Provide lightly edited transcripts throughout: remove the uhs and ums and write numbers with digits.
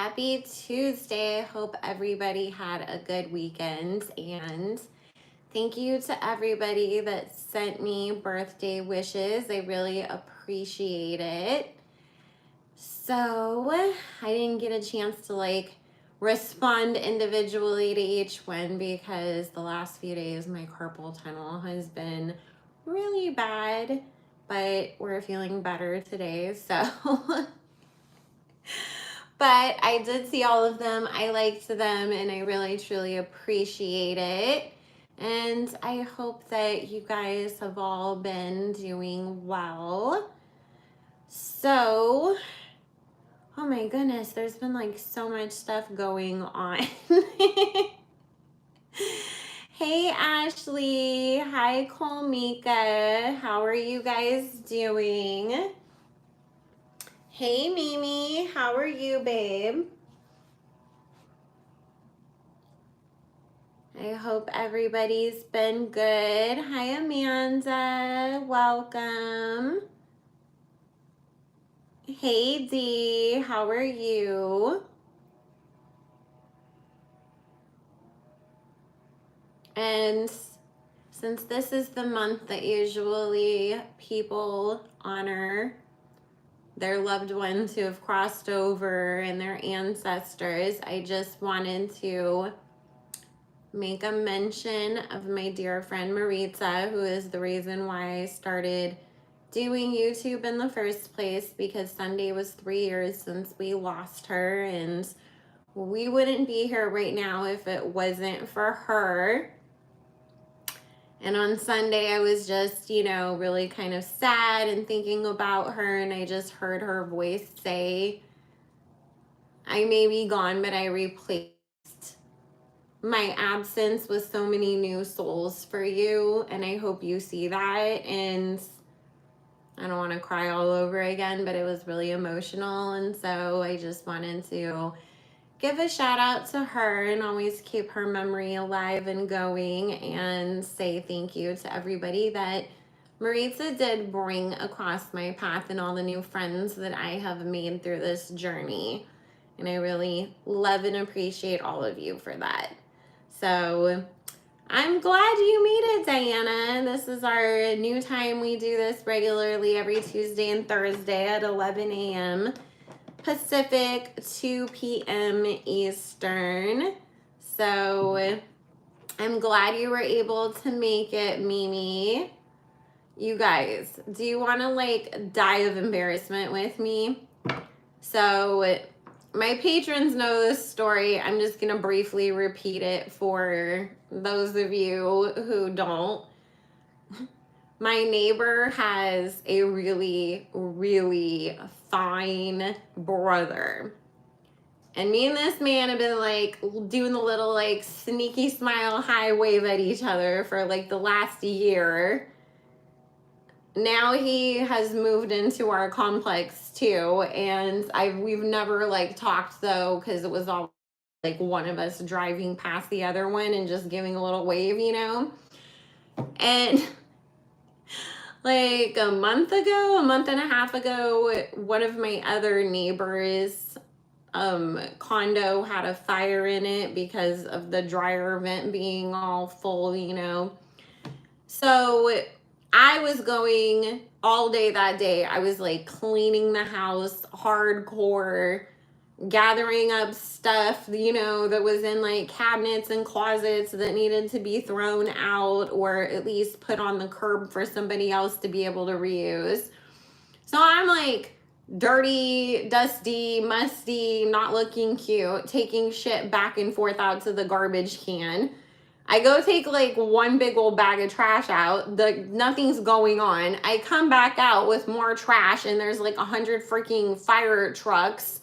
Happy Tuesday. Hope everybody had a good weekend, and thank you to everybody that sent me birthday wishes. I really appreciate it. So I didn't get a chance to respond individually to each one because the last few days my carpal tunnel has been really bad, but we're feeling better today. So but I did see all of them. I liked them and I really truly appreciate it. And I hope that you guys have all been doing well. So, oh my goodness, there's been so much stuff going on. Hey Ashley, hi Colmika, how are you guys doing? Hey Mimi, how are you, babe? I hope everybody's been good. Hi Amanda, welcome. Hey Dee, how are you? And since this is the month that usually people honor their loved ones who have crossed over and their ancestors, I just wanted to make a mention of my dear friend Maritza, who is the reason why I started doing YouTube in the first place, because Sunday was 3 years since we lost her, and we wouldn't be here right now if it wasn't for her. And on Sunday, I was just, really kind of sad and thinking about her, and I just heard her voice say, I may be gone, but I replaced my absence with so many new souls for you, and I hope you see that. And I don't want to cry all over again, but it was really emotional, and so I just wanted to give a shout out to her and always keep her memory alive and going, and say thank you to everybody that Maritza did bring across my path and all the new friends that I have made through this journey. And I really love and appreciate all of you for that. So I'm glad you made it, Diana. This is our new time. We do this regularly every Tuesday and Thursday at 11 a.m. Pacific, 2 p.m. Eastern. So I'm glad you were able to make it, Mimi. You guys, do you want to die of embarrassment with me? So my patrons know this story. I'm just going to briefly repeat it for those of you who don't. My neighbor has a really, really fine brother. And me and this man have been doing the little sneaky smile high wave at each other for the last year. Now he has moved into our complex too, and we've never talked though, because it was all one of us driving past the other one and just giving a little wave, And a month and a half ago, one of my other neighbors' condo had a fire in it because of the dryer vent being all full, So I was going all day that day. I was cleaning the house hardcore, gathering up stuff, that was in cabinets and closets that needed to be thrown out or at least put on the curb for somebody else to be able to reuse. So I'm dirty, dusty, musty, not looking cute, taking shit back and forth out to the garbage can. I go take one big old bag of trash out. Nothing's going on. I come back out with more trash, and there's 100 freaking fire trucks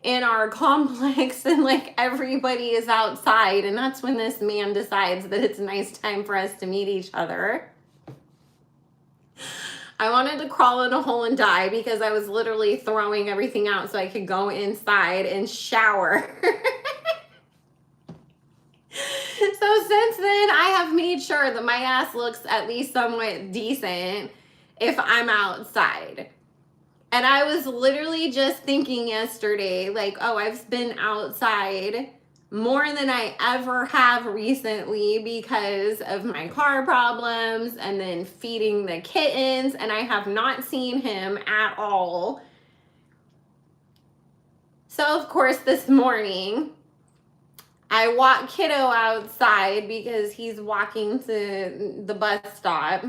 in our complex, and everybody is outside. And that's when this man decides that it's a nice time for us to meet each other. I wanted to crawl in a hole and die because I was literally throwing everything out so I could go inside and shower. So since then, I have made sure that my ass looks at least somewhat decent if I'm outside. And I was literally just thinking yesterday, like, oh, I've been outside more than I ever have recently because of my car problems and then feeding the kittens, and I have not seen him at all. So, of course, this morning, I walk kiddo outside because he's walking to the bus stop.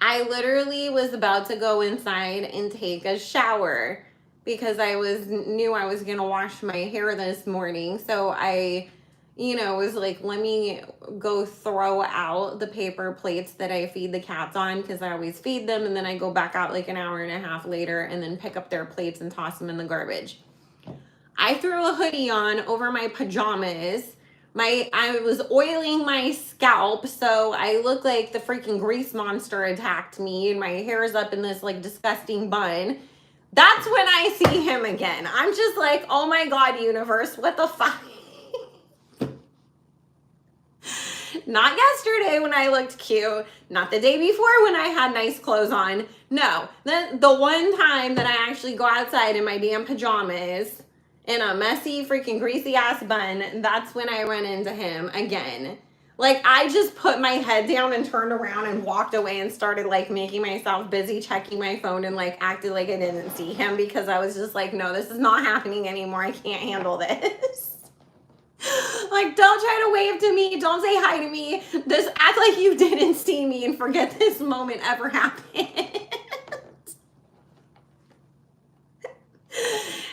I literally was about to go inside and take a shower because I knew I was gonna wash my hair this morning. So I, was like, let me go throw out the paper plates that I feed the cats on, because I always feed them, and then I go back out like an hour and a half later and then pick up their plates and toss them in the garbage. I threw a hoodie on over my pajamas. I was oiling my scalp, so I look like the freaking grease monster attacked me, and my hair is up in this like disgusting bun. That's when I see him again. I'm just like, oh my God, universe, what the fuck? Not yesterday when I looked cute, not the day before when I had nice clothes on. No, the one time that I actually go outside in my damn pajamas in a messy freaking greasy ass bun, that's when I run into him again. Like, I just put my head down and turned around and walked away and started like making myself busy checking my phone and like acted like I didn't see him, because I was just like, no, this is not happening anymore. I can't handle this. Like, don't try to wave to me. Don't say hi to me. Just act like you didn't see me and forget this moment ever happened.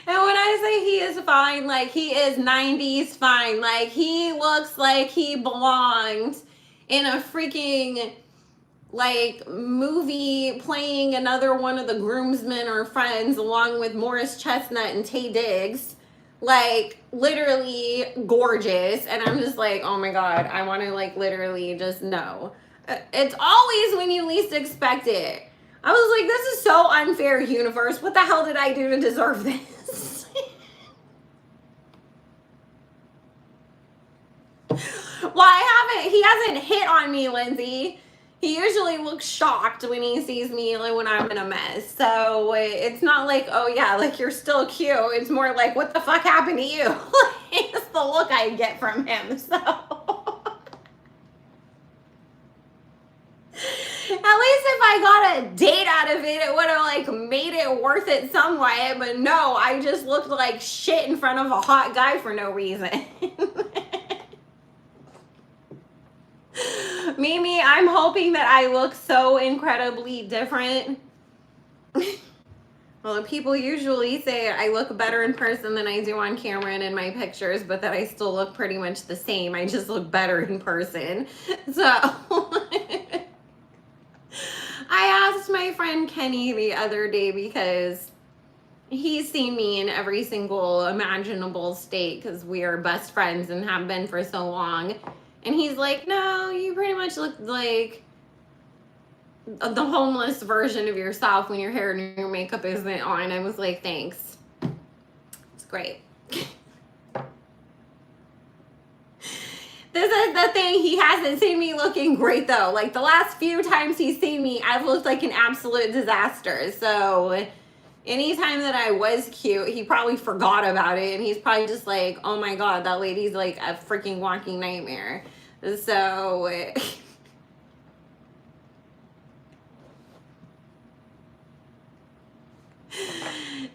And when I say he is fine, like, he is 90s fine. Like, he looks like he belongs in a freaking, like, movie playing another one of the groomsmen or friends along with Morris Chestnut and Taye Diggs. Like, literally gorgeous. And I'm just like, oh my God, I want to, like, literally just know. It's always when you least expect it. I was like, this is so unfair, universe. What the hell did I do to deserve this? Well, he hasn't hit on me, Lindsay. He usually looks shocked when he sees me, like, when I'm in a mess. So it's not like, oh yeah, like, you're still cute. It's more like, what the fuck happened to you? It's the look I get from him. So at least if I got a date out of it, it would have like made it worth it some way. But no, I just looked like shit in front of a hot guy for no reason. Mimi, I'm hoping that I look so incredibly different. Well, people usually say I look better in person than I do on camera and in my pictures, but that I still look pretty much the same. I just look better in person. So I asked my friend Kenny the other day, because he's seen me in every single imaginable state because we are best friends and have been for so long. And he's like, no, you pretty much look like the homeless version of yourself when your hair and your makeup isn't on. I was like, thanks. It's great. This is the thing. He hasn't seen me looking great, though. Like, the last few times he's seen me, I've looked like an absolute disaster. So anytime that I was cute, he probably forgot about it. And he's probably just like, oh my God, that lady's like a freaking walking nightmare. So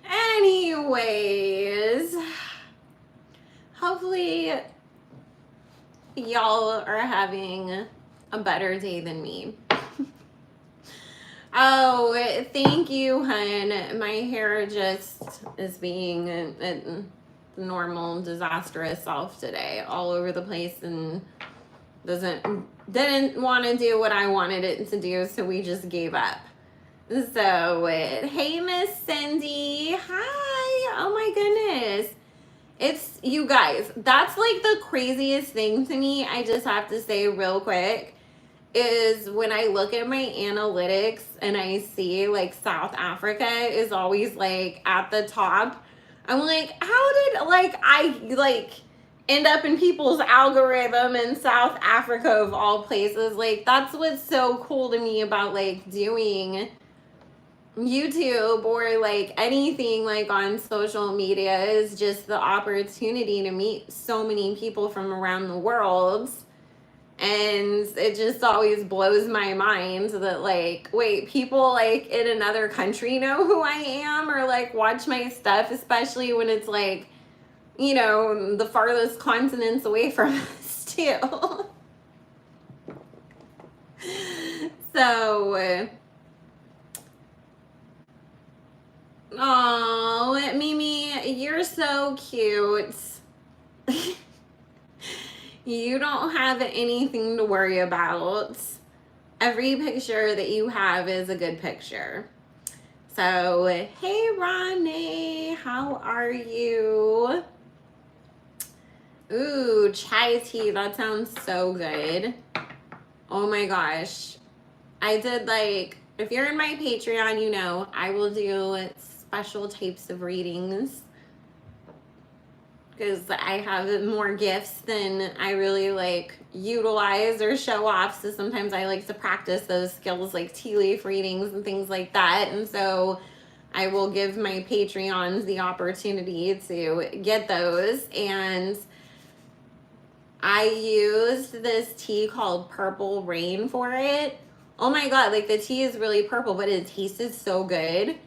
anyways, hopefully y'all are having a better day than me. Oh, thank you, hun. My hair just is being a normal, disastrous self today, all over the place, and didn't want to do what I wanted it to do, so we just gave up. So, hey, Miss Cindy. Hi. Oh my goodness. It's, you guys, that's like the craziest thing to me. I just have to say real quick, is when I look at my analytics and I see like South Africa is always like at the top. I'm like, how did like I like end up in people's algorithm in South Africa of all places? Like, that's what's so cool to me about like doing YouTube or like anything like on social media is just the opportunity to meet so many people from around the world. And it just always blows my mind that like, wait, people like in another country know who I am or like watch my stuff, especially when it's like, you know, the farthest continents away from us too. So, oh, Mimi, you're so cute. You don't have anything to worry about. Every picture that you have is a good picture. So, hey, Ronnie, how are you? Ooh, chai tea, that sounds so good. Oh my gosh. I did like, if you're in my Patreon, you know, I will do special types of readings because I have more gifts than I really like utilize or show off. So sometimes I like to practice those skills like tea leaf readings and things like that. And so I will give my Patreons the opportunity to get those. And I used this tea called Purple Rain for it. Oh my God, like the tea is really purple, but it tasted so good.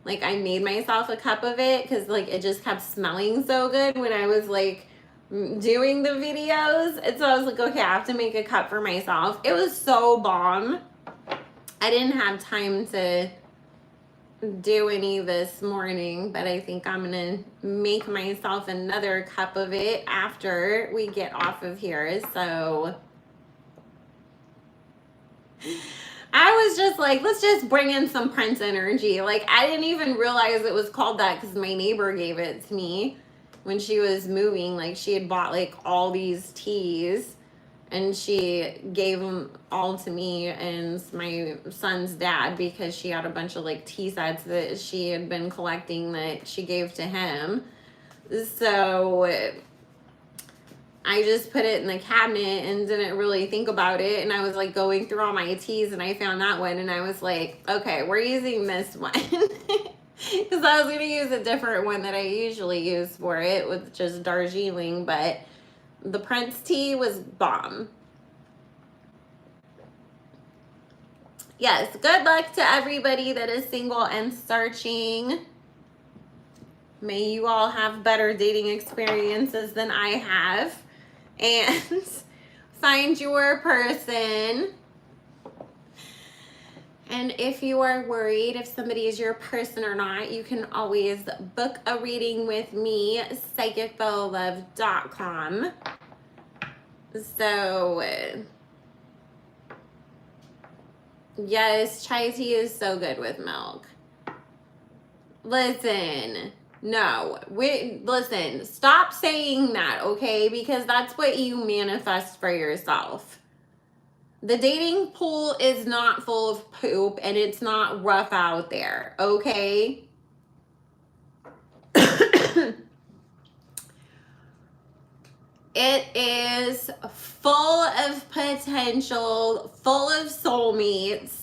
Like I made myself a cup of it because like it just kept smelling so good when I was like doing the videos. And so I was like, okay, I have to make a cup for myself. It was so bomb. I didn't have time to do any this morning, but I think I'm gonna make myself another cup of it after we get off of here. So I was just like, let's just bring in some Prince energy. Like I didn't even realize it was called that because my neighbor gave it to me when she was moving. Like she had bought like all these teas and she gave them all to me and my son's dad because she had a bunch of like tea sets that she had been collecting that she gave to him. So I just put it in the cabinet and didn't really think about it. And I was like going through all my teas and I found that one and I was like, okay, we're using this one. Because I was going to use a different one that I usually use for it with just Darjeeling, but the Prince tea was bomb. Yes, good luck to everybody that is single and searching. May you all have better dating experiences than I have. And find your person. And if you are worried if somebody is your person or not, you can always book a reading with me, psychicfellowlove.com. So, yes, chai tea is so good with milk. Listen. No, listen, stop saying that, okay? Because that's what you manifest for yourself. The dating pool is not full of poop and it's not rough out there, okay? It is full of potential, full of soulmates,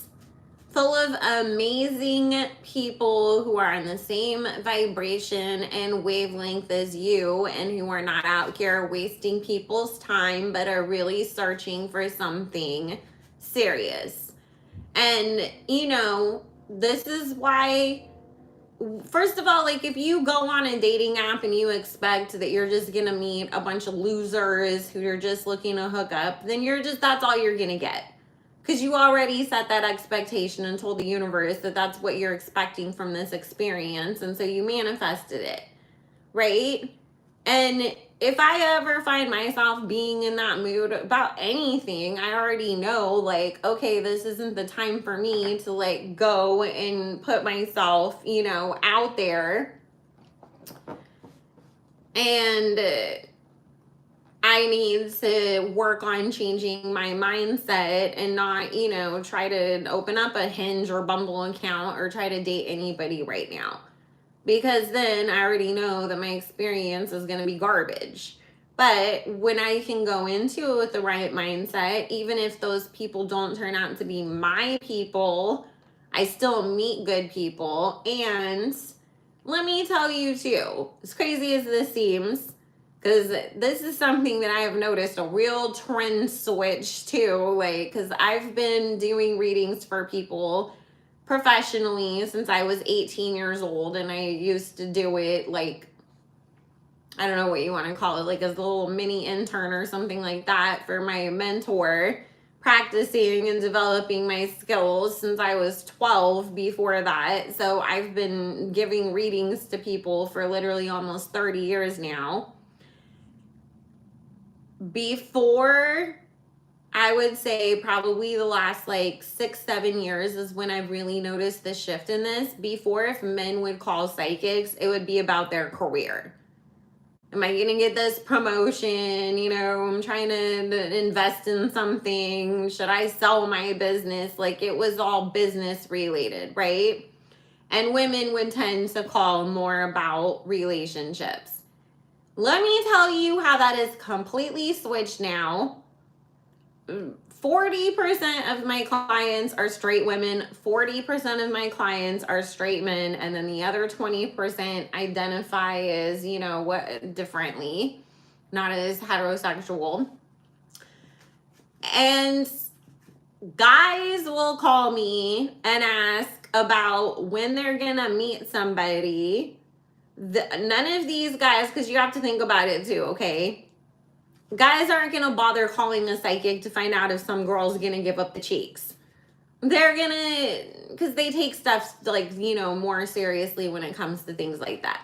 full of amazing people who are on the same vibration and wavelength as you and who are not out here wasting people's time but are really searching for something serious. And, you know, this is why, first of all, like if you go on a dating app and you expect that you're just gonna meet a bunch of losers who are just looking to hook up, then that's all you're gonna get. Because you already set that expectation and told the universe that that's what you're expecting from this experience. And so you manifested it, right? And if I ever find myself being in that mood about anything, I already know, like, okay, this isn't the time for me to, like, go and put myself, you know, out there. And I need to work on changing my mindset and not, you know, try to open up a Hinge or Bumble account or try to date anybody right now. Because then I already know that my experience is going to be garbage. But when I can go into it with the right mindset, even if those people don't turn out to be my people, I still meet good people. And let me tell you too, as crazy as this seems, because this is something that I have noticed a real trend switch too. Like, because I've been doing readings for people professionally since I was 18 years old, and I used to do it like, I don't know what you want to call it, like as a little mini intern or something like that for my mentor, practicing and developing my skills since I was 12 before that. So I've been giving readings to people for literally almost 30 years now. Before, I would say probably the last like 6-7 years is when I've really noticed the shift in this. Before, if men would call psychics, it would be about their career. Am I going to get this promotion? You know, I'm trying to invest in something. Should I sell my business? Like, it was all business related, right? And women would tend to call more about relationships. Let me tell you how that is completely switched now. 40% of my clients are straight women, 40% of my clients are straight men, and then the other 20% identify as, you know, what differently, not as heterosexual. And guys will call me and ask about when they're gonna meet somebody. None of these guys, because you have to think about it too, okay? Guys aren't going to bother calling a psychic to find out if some girl's going to give up the cheeks. They're going to, because they take stuff like, you know, more seriously when it comes to things like that.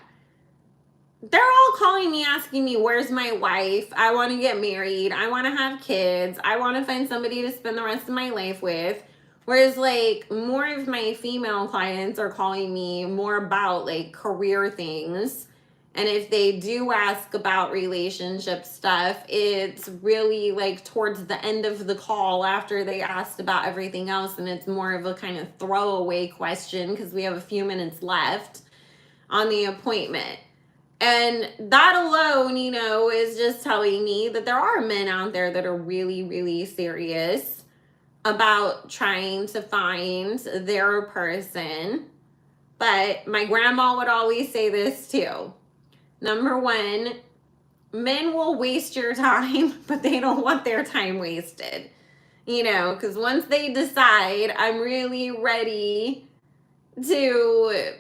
They're all calling me, asking me, where's my wife? I want to get married. I want to have kids. I want to find somebody to spend the rest of my life with. Whereas like more of my female clients are calling me more about like career things. And if they do ask about relationship stuff, it's really like towards the end of the call after they asked about everything else. And it's more of a kind of throwaway question because we have a few minutes left on the appointment. And that alone, you know, is just telling me that there are men out there that are really, really serious about trying to find their person. But my grandma would always say this too. Number one, men will waste your time, but they don't want their time wasted. You know, because once they decide I'm really ready to,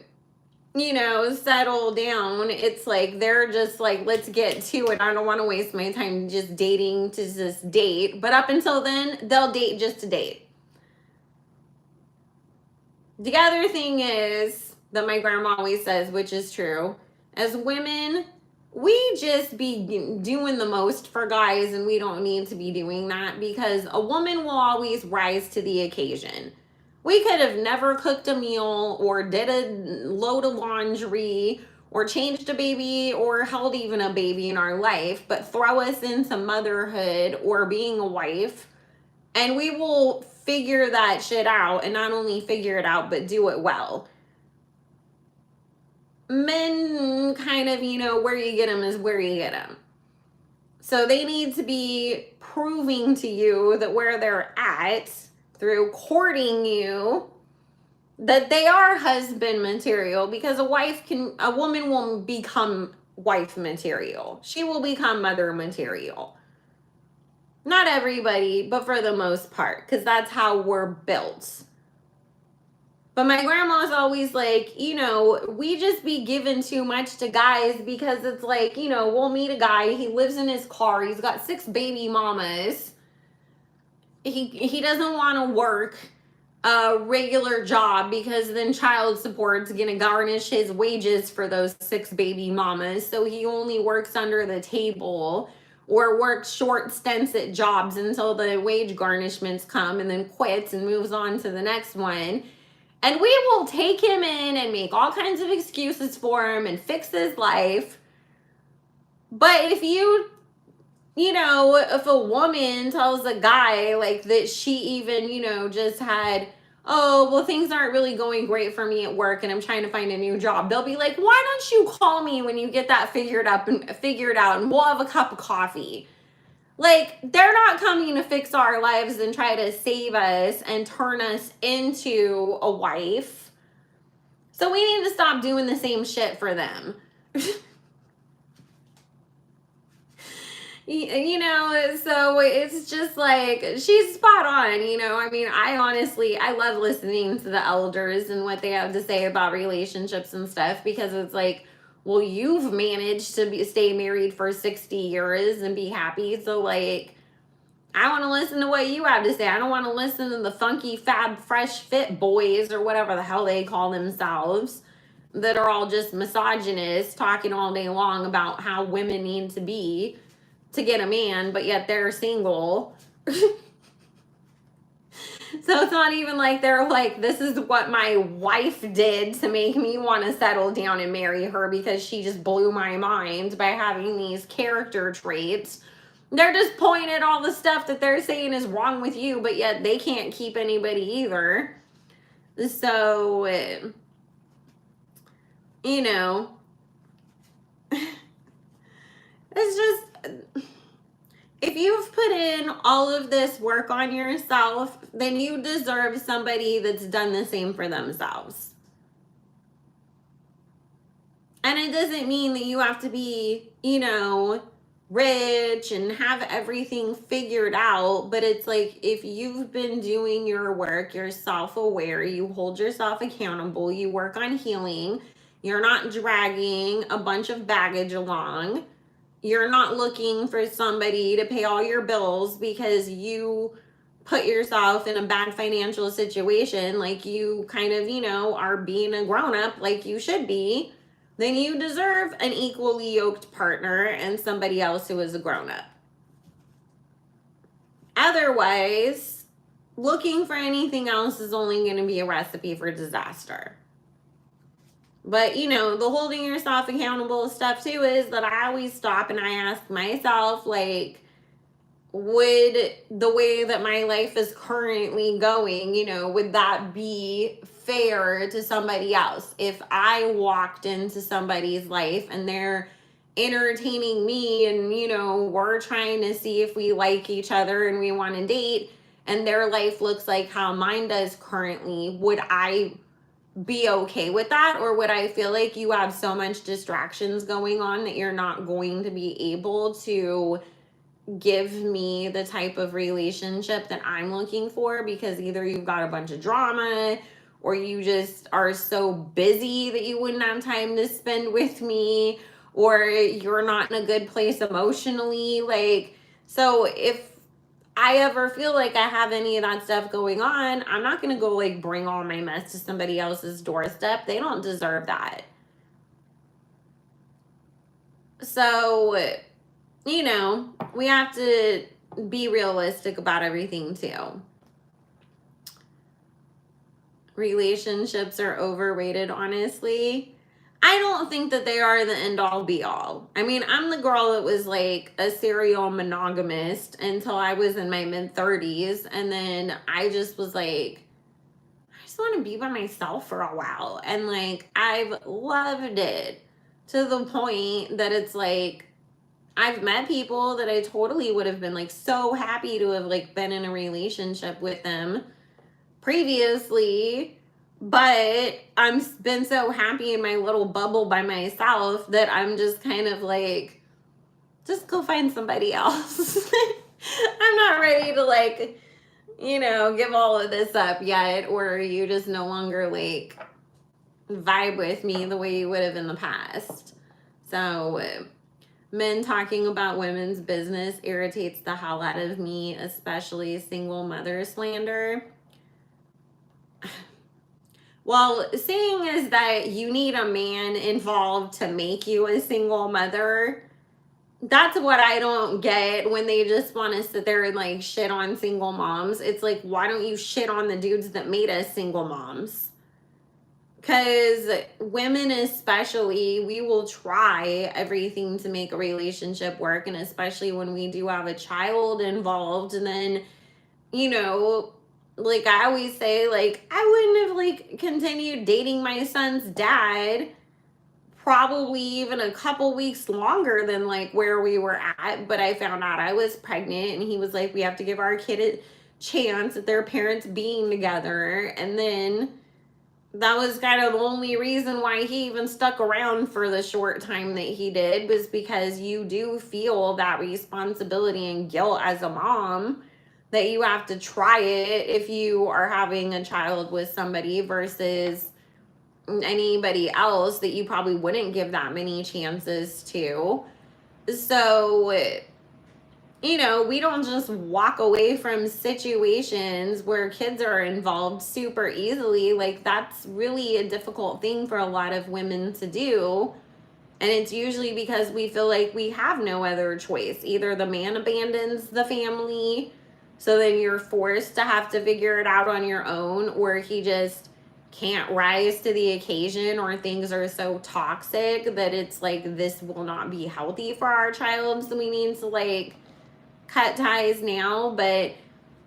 you know, settle down, it's like they're just like, let's get to it. I don't want to waste my time just dating to just date. But up until then, they'll date just to date. The other thing is that my grandma always says, which is true, as women, we just be doing the most for guys, and we don't need to be doing that because a woman will always rise to the occasion. We could have never cooked a meal or did a load of laundry or changed a baby or held even a baby in our life, but throw us into motherhood or being a wife, and we will figure that shit out, and not only figure it out, but do it well. Men kind of, you know, where you get them is where you get them. So they need to be proving to you that where they're at through courting you, that they are husband material, because a woman will become wife material. She will become mother material. Not everybody, but for the most part, because that's how we're built. But my grandma's always like, you know, we just be giving too much to guys because it's like, you know, we'll meet a guy, he lives in his car, he's got 6 baby mamas, he doesn't want to work a regular job because then child support's gonna garnish his wages for those 6 baby mamas, so he only works under the table or works short stints at jobs until the wage garnishments come and then quits and moves on to the next one. And we will take him in and make all kinds of excuses for him and fix his life. But if you know, if a woman tells a guy like that she even, you know, just had, oh, well, things aren't really going great for me at work and I'm trying to find a new job, they'll be like, why don't you call me when you get that figured out and we'll have a cup of coffee. Like, they're not coming to fix our lives and try to save us and turn us into a wife. So we need to stop doing the same shit for them. You know, so it's just like, she's spot on, you know. I mean, I love listening to the elders and what they have to say about relationships and stuff, because it's like, well, you've managed to stay married for 60 years and be happy. So, like, I want to listen to what you have to say. I don't want to listen to the funky, fab, fresh fit boys or whatever the hell they call themselves that are all just misogynists talking all day long about how women need to be to get a man, but yet they're single. So it's not even like they're like, this is what my wife did to make me want to settle down and marry her because she just blew my mind by having these character traits. They're just pointing at all the stuff that they're saying is wrong with you, but yet they can't keep anybody either. So, you know, it's just, if you've put in all of this work on yourself, then you deserve somebody that's done the same for themselves. And it doesn't mean that you have to be, you know, rich and have everything figured out, but it's like, if you've been doing your work, you're self-aware, you hold yourself accountable, you work on healing, you're not dragging a bunch of baggage along, you're not looking for somebody to pay all your bills because you put yourself in a bad financial situation, like you kind of, you know, are being a grown-up like you should be, then you deserve an equally yoked partner and somebody else who is a grown-up. Otherwise, looking for anything else is only going to be a recipe for disaster. But, you know, the holding yourself accountable stuff too is that I always stop and I ask myself, like, would the way that my life is currently going, you know, would that be fair to somebody else? If I walked into somebody's life and they're entertaining me and, you know, we're trying to see if we like each other and we want to date, and their life looks like how mine does currently, would I be okay with that? Or would I feel like you have so much distractions going on that you're not going to be able to give me the type of relationship that I'm looking for, because either you've got a bunch of drama or you just are so busy that you wouldn't have time to spend with me, or you're not in a good place emotionally. Like, so if I ever feel like I have any of that stuff going on, I'm not going to go like bring all my mess to somebody else's doorstep. They don't deserve that. So, you know, we have to be realistic about everything too. Relationships are overrated, honestly. I don't think that they are the end all be all. I mean, I'm the girl that was like a serial monogamist until I was in my mid 30s. And then I just was like, I just want to be by myself for a while. And like, I've loved it to the point that it's like, I've met people that I totally would have been like so happy to have like been in a relationship with them previously, but I've been so happy in my little bubble by myself that I'm just kind of like, just go find somebody else. I'm not ready to like, you know, give all of this up yet, or you just no longer like vibe with me the way you would have in the past. So men talking about women's business irritates the hell out of me, especially single mother slander. Well, seeing as that you need a man involved to make you a single mother, that's what I don't get when they just want to sit there and like shit on single moms. It's like, why don't you shit on the dudes that made us single moms? Because women especially, we will try everything to make a relationship work, and especially when we do have a child involved. And then, you know, like I always say, like, I wouldn't have like continued dating my son's dad probably even a couple weeks longer than like where we were at, but I found out I was pregnant, and he was like, we have to give our kid a chance at their parents being together. And then that was kind of the only reason why he even stuck around for the short time that he did, was because you do feel that responsibility and guilt as a mom that you have to try it if you are having a child with somebody versus anybody else that you probably wouldn't give that many chances to. So, you know, we don't just walk away from situations where kids are involved super easily. Like, that's really a difficult thing for a lot of women to do. And it's usually because we feel like we have no other choice. Either the man abandons the family, so then you're forced to have to figure it out on your own, or he just can't rise to the occasion, or things are so toxic that it's like, this will not be healthy for our child, so we need to like cut ties now. But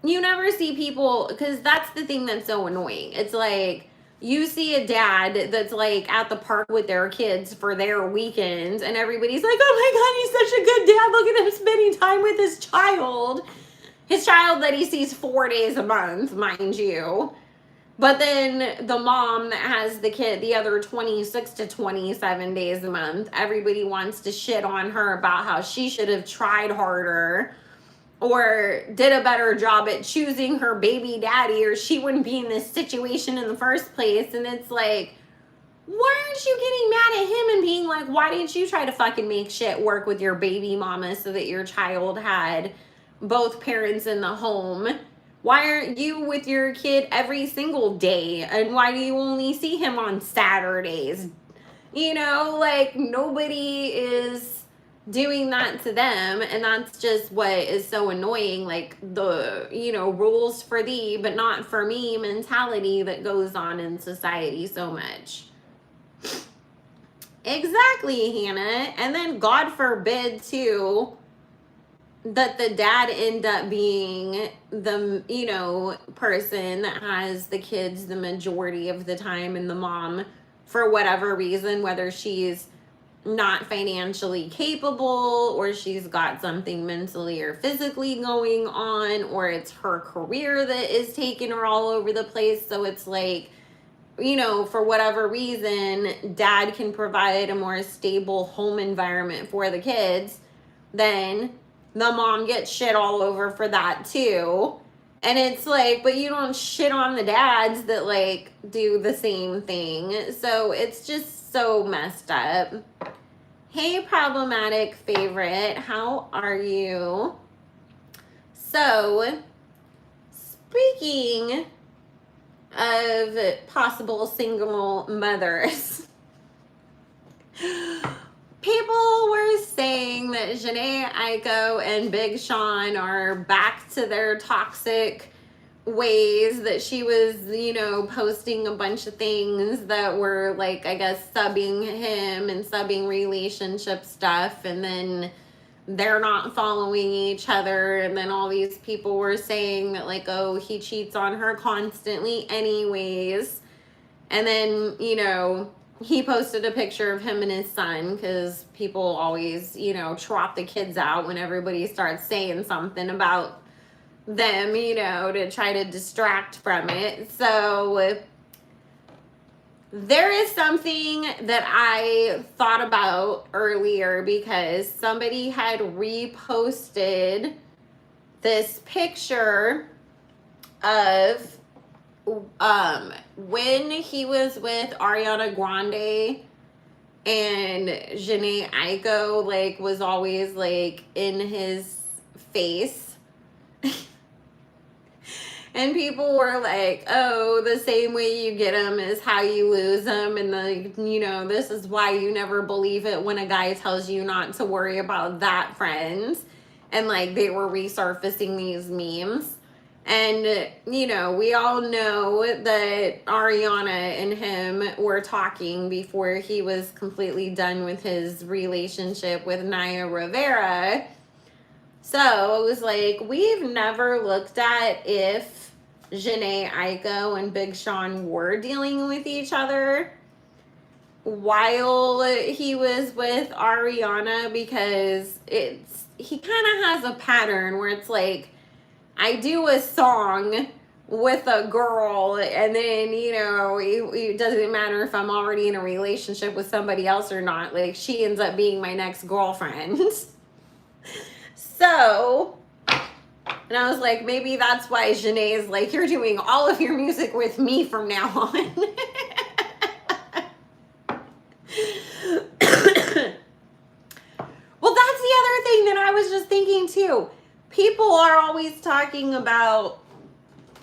you never see people, because that's the thing that's so annoying. It's like, you see a dad that's like at the park with their kids for their weekends, and everybody's like, oh my God, he's such a good dad. Look at him spending time with his child. His child that he sees 4 days a month, mind you. But then the mom that has the kid the other 26 to 27 days a month, everybody wants to shit on her about how she should have tried harder or did a better job at choosing her baby daddy, or she wouldn't be in this situation in the first place. And it's like, why aren't you getting mad at him and being like, why didn't you try to fucking make shit work with your baby mama so that your child had both parents in the home? Why aren't you with your kid every single day? And why do you only see him on Saturdays? You know, like, nobody is doing that to them. And that's just what is so annoying. Like, the, you know, rules for thee, but not for me mentality that goes on in society so much. Exactly, Hannah. And then God forbid, too, that the dad end up being the, you know, person that has the kids the majority of the time, and the mom, for whatever reason, whether she's not financially capable, or she's got something mentally or physically going on, or it's her career that is taking her all over the place. So it's like, you know, for whatever reason, dad can provide a more stable home environment for the kids, then the mom gets shit all over for that too. And it's like, but you don't shit on the dads that like do the same thing. So it's just so messed up. Hey, problematic favorite, how are you? So, speaking of possible single mothers, people were saying that Jhene Aiko and Big Sean are back to their toxic ways, that she was, you know, posting a bunch of things that were like, I guess, subbing him and subbing relationship stuff, and then they're not following each other. And then all these people were saying that like, oh, he cheats on her constantly anyways. And then, you know, he posted a picture of him and his son, because people always, you know, trot the kids out when everybody starts saying something about them, you know, to try to distract from it. So there is something that I thought about earlier, because somebody had reposted this picture of when he was with Ariana Grande, and Jhene Aiko like was always like in his face. And people were like, oh, the same way you get them is how you lose them. And the, you know, this is why you never believe it when a guy tells you not to worry about that, friends. And like, they were resurfacing these memes. And, you know, we all know that Ariana and him were talking before he was completely done with his relationship with Naya Rivera. So it was like, we've never looked at if Jhene Aiko and Big Sean were dealing with each other. while he was with Ariana, because he kind of has a pattern where it's like, I do a song with a girl, and then, you know, it doesn't matter if I'm already in a relationship with somebody else or not, like, she ends up being my next girlfriend. So, and I was like, maybe that's why Jhene is like, you're doing all of your music with me from now on. Well, that's the other thing that I was just thinking too. People are always talking about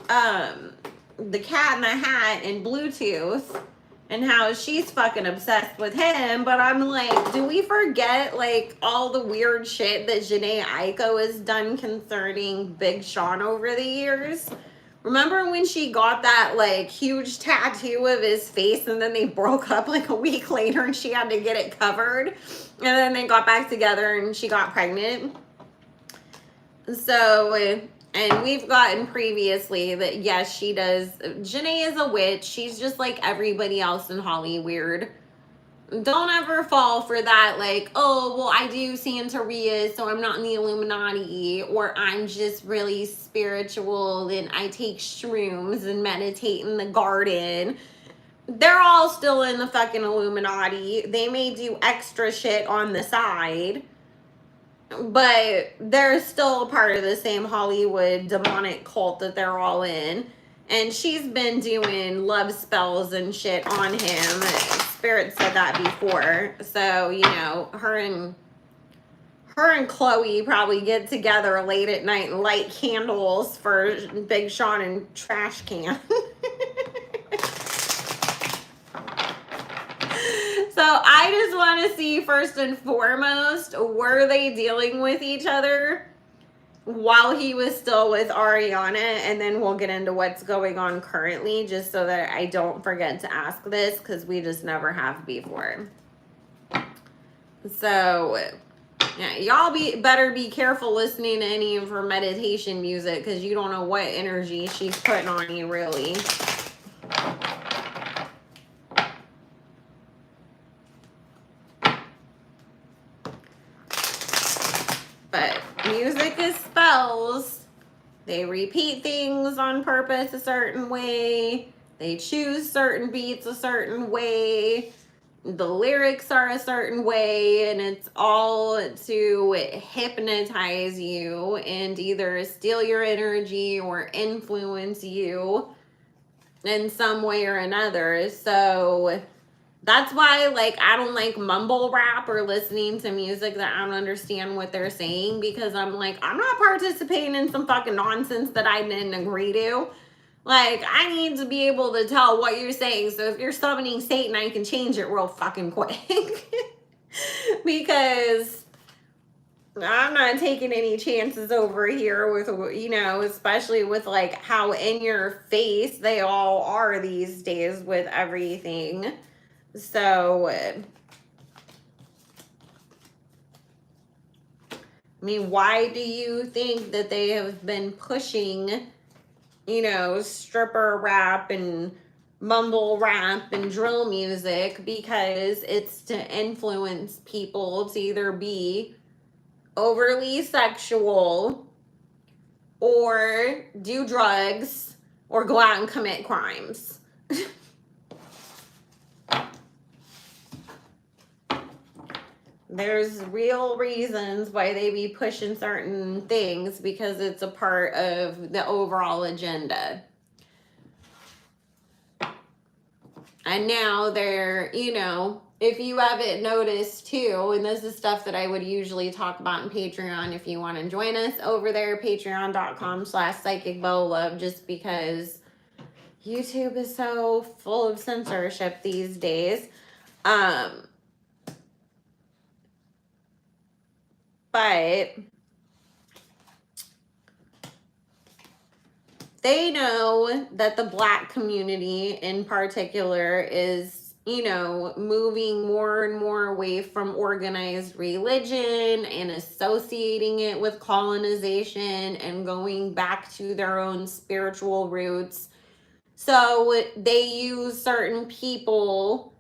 the Cat in the Hat and Bluetooth and how she's fucking obsessed with him, but I'm like, do we forget like all the weird shit that Jhene Aiko has done concerning Big Sean over the years? Remember when she got that like huge tattoo of his face and then they broke up like a week later and she had to get it covered, and then they got back together and she got pregnant? So, and we've gotten previously that yes, she does. Jhene is a witch. She's just like everybody else in Hollywood. Don't ever fall for that, like, oh, well, I do Santeria, so I'm not in the Illuminati, or I'm just really spiritual and I take shrooms and meditate in the garden. They're all still in the fucking Illuminati. They may do extra shit on the side, but they're still part of the same Hollywood demonic cult that they're all in. And she's been doing love spells and shit on him. Spirit said that before. So, you know, her and Chloe probably get together late at night and light candles for Big Sean and Trash Can. So I just want to see, first and foremost, were they dealing with each other while he was still with Ariana? And then we'll get into what's going on currently, just so that I don't forget to ask this, because we just never have before. So, yeah, y'all better be careful listening to any of her meditation music, because you don't know what energy she's putting on you, really. But music is spells. They repeat things on purpose a certain way. They choose certain beats a certain way. The lyrics are a certain way, and it's all to hypnotize you and either steal your energy or influence you in some way or another. So that's why, like, I don't like mumble rap or listening to music that I don't understand what they're saying, because I'm like, I'm not participating in some fucking nonsense that I didn't agree to. Like, I need to be able to tell what you're saying. So if you're summoning Satan, I can change it real fucking quick. Because I'm not taking any chances over here with, you know, especially with like how in your face they all are these days with everything. So, I mean, why do you think that they have been pushing, you know, stripper rap and mumble rap and drill music? Because it's to influence people to either be overly sexual or do drugs or go out and commit crimes. There's real reasons why they be pushing certain things, because it's a part of the overall agenda. And now they're, you know, if you haven't noticed too, and this is stuff that I would usually talk about in Patreon, if you want to join us over there, patreon.com/psychicbolove, just because YouTube is so full of censorship these days. But they know that the Black community in particular is, you know, moving more and more away from organized religion and associating it with colonization and going back to their own spiritual roots. So they use certain people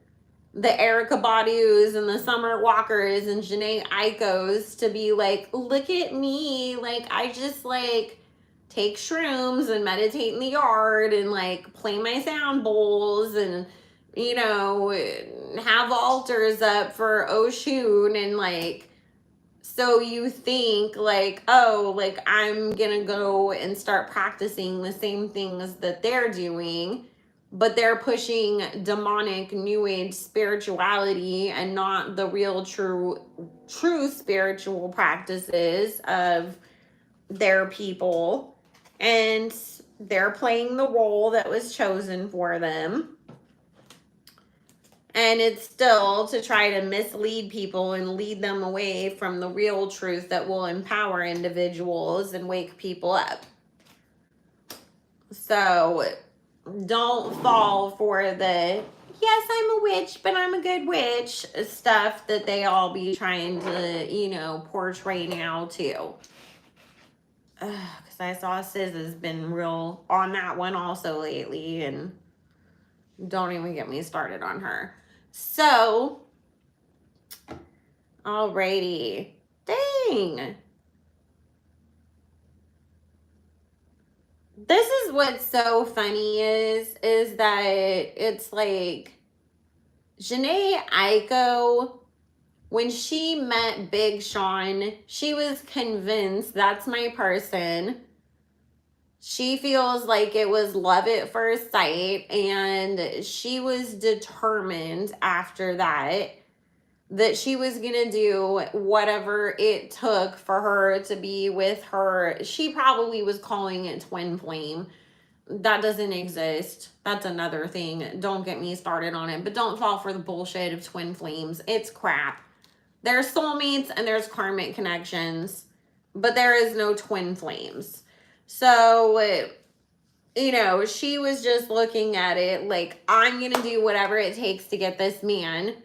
the Erykah Badu's and the Summer Walkers and Jhene Aiko's to be like, look at me, like I just like take shrooms and meditate in the yard and like play my sound bowls and you know have altars up for Oshun, and like so you think like, oh, like I'm gonna go and start practicing the same things that they're doing, but they're pushing demonic new age spirituality and not the real true spiritual practices of their people, and they're playing the role that was chosen for them. And it's still to try to mislead people and lead them away from the real truth that will empower individuals and wake people up. So don't fall for the, yes, I'm a witch, but I'm a good witch stuff that they all be trying to, you know, portray now too. Because I saw Sis has been real on that one also lately, and don't even get me started on her. So, alrighty. Dang. This is what's so funny is that it's like Jhene Aiko, when she met Big Sean, she was convinced that's my person. She feels like it was love at first sight, and she was determined after that she was going to do whatever it took for her to be with her. She probably was calling it twin flame. That doesn't exist. That's another thing. Don't get me started on it, but don't fall for the bullshit of twin flames. It's crap. There's soulmates and there's karmic connections, but there is no twin flames. So, you know, she was just looking at it like, I'm going to do whatever it takes to get this man,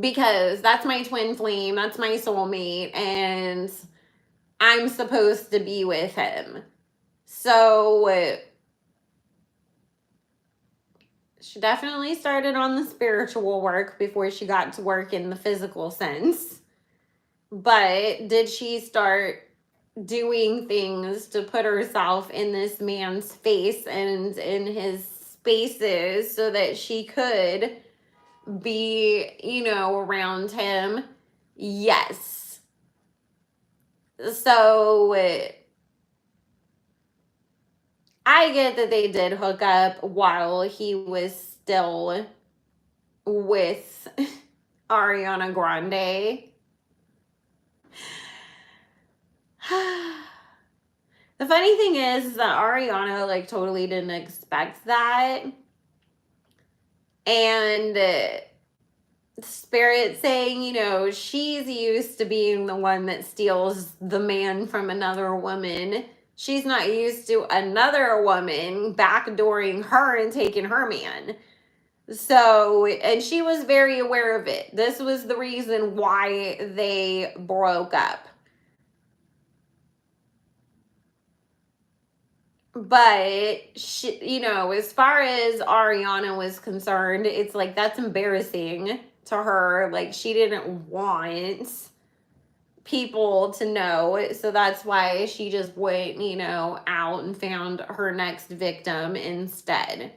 because that's my twin flame, that's my soulmate, and I'm supposed to be with him. So she definitely started on the spiritual work before she got to work in the physical sense. But did she start doing things to put herself in this man's face and in his spaces so that she could be, you know, around him? Yes. So I get that they did hook up while he was still with Ariana Grande. The funny thing is that Ariana like totally didn't expect that. And Spirit saying, you know, she's used to being the one that steals the man from another woman. She's not used to another woman backdooring her and taking her man. So, and she was very aware of it. This was the reason why they broke up. But she, you know, as far as Ariana was concerned, it's like that's embarrassing to her. Like she didn't want people to know, so that's why she just went, you know, out and found her next victim instead.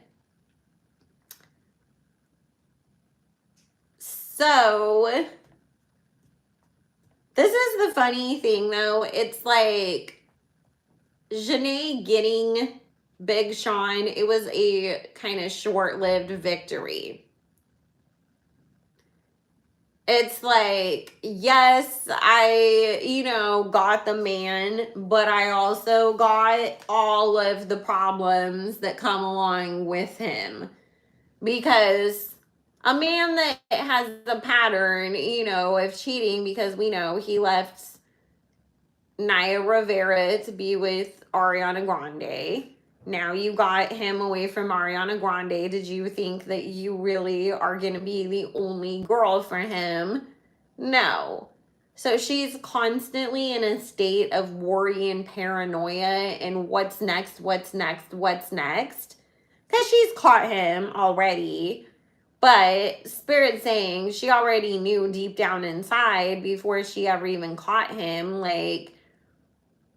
So this is the funny thing though. It's like Jhene getting Big Sean, it was a kind of short-lived victory. It's like, yes, I, you know, got the man, but I also got all of the problems that come along with him. Because a man that has a pattern, you know, of cheating, because we know he left Naya Rivera to be with Ariana Grande. Now you got him away from Ariana Grande. Did you think that you really are going to be the only girl for him? No. So she's constantly in a state of worry and paranoia and what's next, what's next, what's next. Because she's caught him already But Spirit saying she already knew deep down inside before she ever even caught him, like,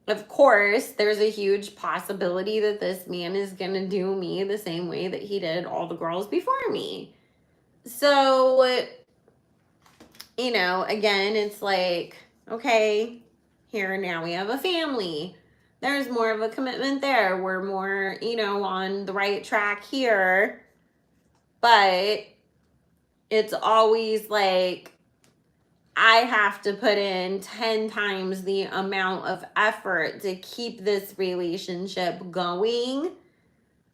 of course, there's a huge possibility that this man is going to do me the same way that he did all the girls before me. So, you know, again, it's like, okay, here now we have a family. There's more of a commitment there. We're more, you know, on the right track here. But it's always like, I have to put in 10 times the amount of effort to keep this relationship going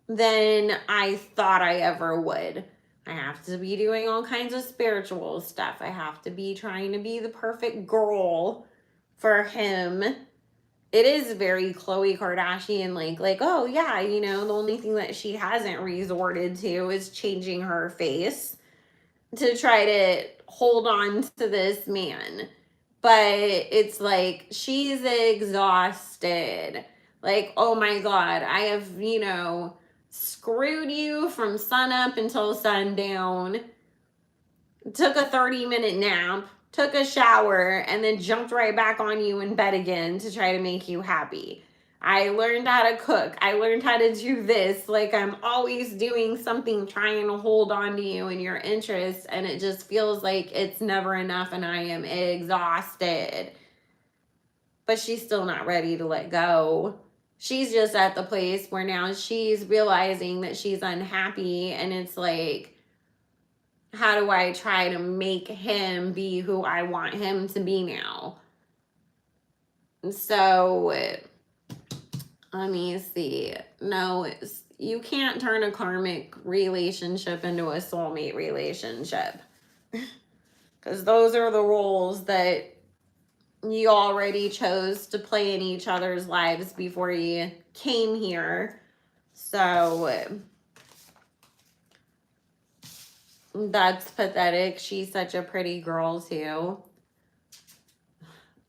than I thought I ever would. I have to be doing all kinds of spiritual stuff. I have to be trying to be the perfect girl for him. It is very Khloe Kardashian, like, oh yeah, you know, the only thing that she hasn't resorted to is changing her face to try to hold on to this man. But it's like, she's exhausted. Like, oh my God, I have, you know, screwed you from sun up until sundown, took a 30-minute nap, took a shower, and then jumped right back on you in bed again to try to make you happy. I learned how to cook. I learned how to do this. Like, I'm always doing something trying to hold on to you and your interests, and it just feels like it's never enough, and I am exhausted. But she's still not ready to let go. She's just at the place where now she's realizing that she's unhappy, and it's like, how do I try to make him be who I want him to be now? So, let me see. No, you can't turn a karmic relationship into a soulmate relationship. Because those are the roles that you already chose to play in each other's lives before you came here. So, that's pathetic. She's such a pretty girl, too.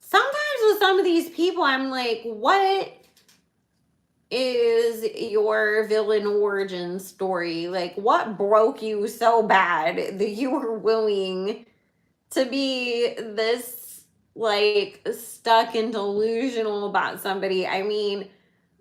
Sometimes with some of these people, I'm like, what is your villain origin story? Like, what broke you so bad that you were willing to be this, like, stuck and delusional about somebody? I mean,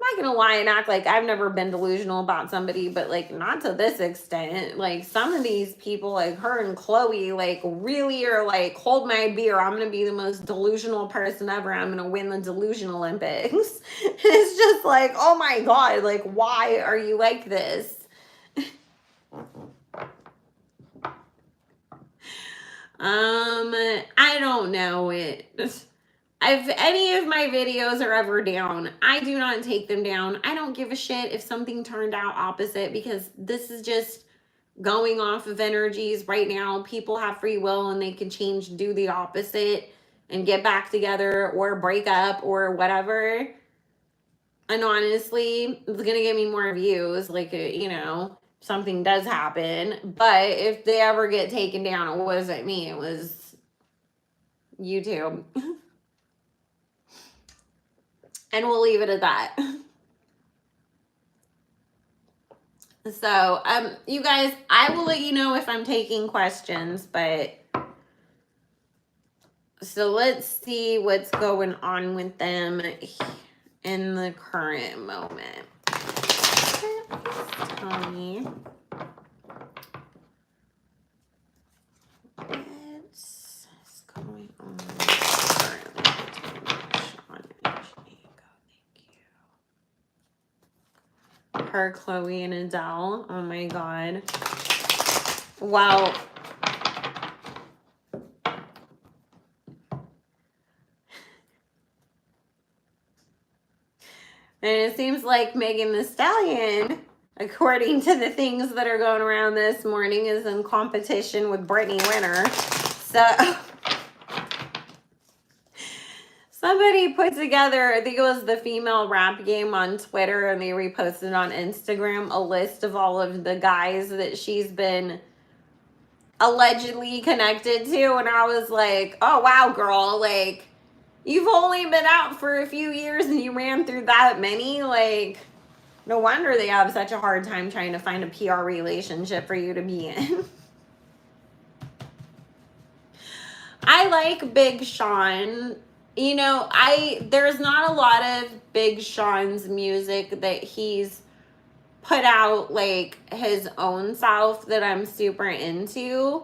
I'm not gonna lie and act like I've never been delusional about somebody, but, like, not to this extent. Like, some of these people, like her and Khloe, like, really are like, hold my beer, I'm gonna be the most delusional person ever, I'm gonna win the delusion Olympics. It's just like, oh my God, like, why are you like this? I don't know it. If any of my videos are ever down, I do not take them down. I don't give a shit if something turned out opposite, because this is just going off of energies right now. People have free will and they can change, do the opposite and get back together or break up or whatever. And honestly, it's going to give me more views, like, you know, something does happen. But if they ever get taken down, it wasn't me, it was YouTube. And we'll leave it at that. So, you guys, I will let you know if I'm taking questions, but so let's see what's going on with them in the current moment. Tell me what's going on currently. Sean and Jade, thank you. Her, Khloe, and Adele. Oh my God. Wow. And it seems like Megan Thee Stallion, according to the things that are going around this morning, is in competition with Brittany Winner. So somebody put together, I think it was the female rap game on Twitter, and they reposted on Instagram a list of all of the guys that she's been allegedly connected to. And I was like, oh wow, girl, like, you've only been out for a few years and you ran through that many. Like, no wonder they have such a hard time trying to find a PR relationship for you to be in. I like Big Sean. You know, there's not a lot of Big Sean's music that he's put out like his own self that I'm super into,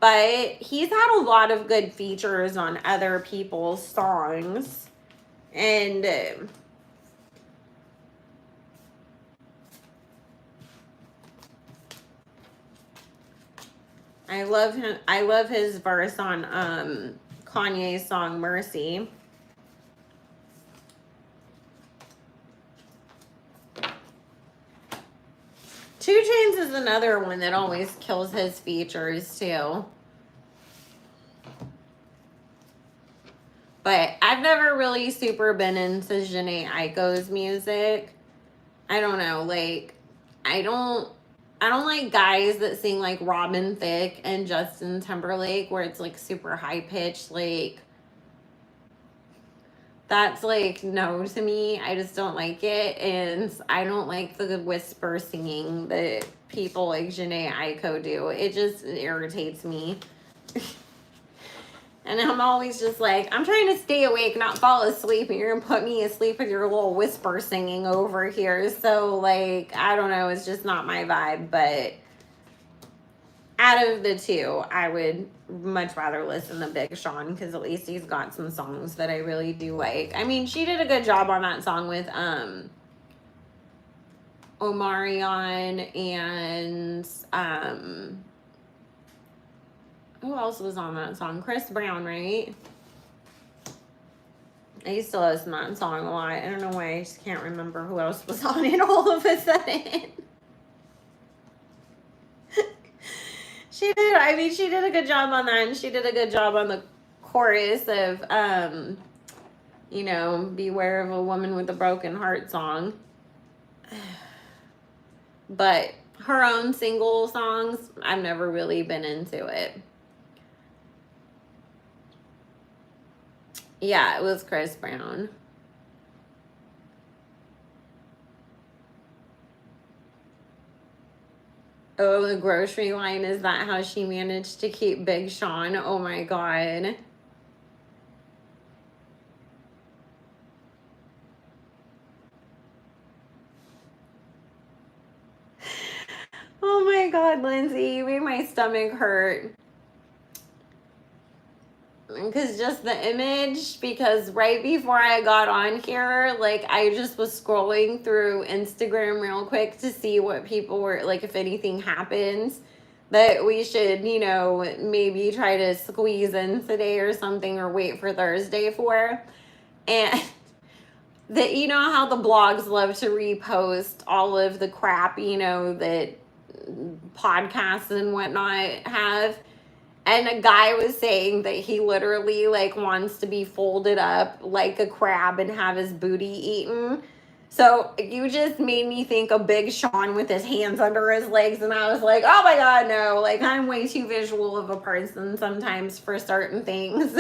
but he's had a lot of good features on other people's songs. And I love him. I love his verse on Kanye's song Mercy. Two Chainz is another one that always kills his features too. But I've never really super been into Jhene Aiko's music. I don't know, like I don't like guys that sing like Robin Thicke and Justin Timberlake where it's like super high pitched, like that's like no to me. I just don't like it. And I don't like the whisper singing that people like Jhene Aiko do. It just irritates me. And I'm always just like, I'm trying to stay awake, not fall asleep, and you're gonna put me asleep with your little whisper singing over here. So like, I don't know, it's just not my vibe. But out of the two, I would much rather listen to Big Sean because at least he's got some songs that I really do like. I mean, she did a good job on that song with Omarion and who else was on that song? Chris Brown, right? I used to listen to that song a lot. I don't know why. I just can't remember who else was on it all of a sudden. She did. I mean, she did a good job on that. And she did a good job on the chorus of, you know, Beware of a Woman with a Broken Heart song. But her own single songs, I've never really been into it. Yeah, it was Chris Brown. Oh, the grocery line, is that how she managed to keep Big Sean? Oh my God. Oh my God, Lindsay, you made my stomach hurt. Because just the image, because right before I got on here, like I just was scrolling through Instagram real quick to see what people were like, if anything happens that we should, you know, maybe try to squeeze in today or something, or wait for Thursday for. And that, you know how the blogs love to repost all of the crap, you know, that podcasts and whatnot have. And a guy was saying that he literally like wants to be folded up like a crab and have his booty eaten. So you just made me think of Big Sean with his hands under his legs, and I was like, oh my God, no. Like, I'm way too visual of a person sometimes for certain things.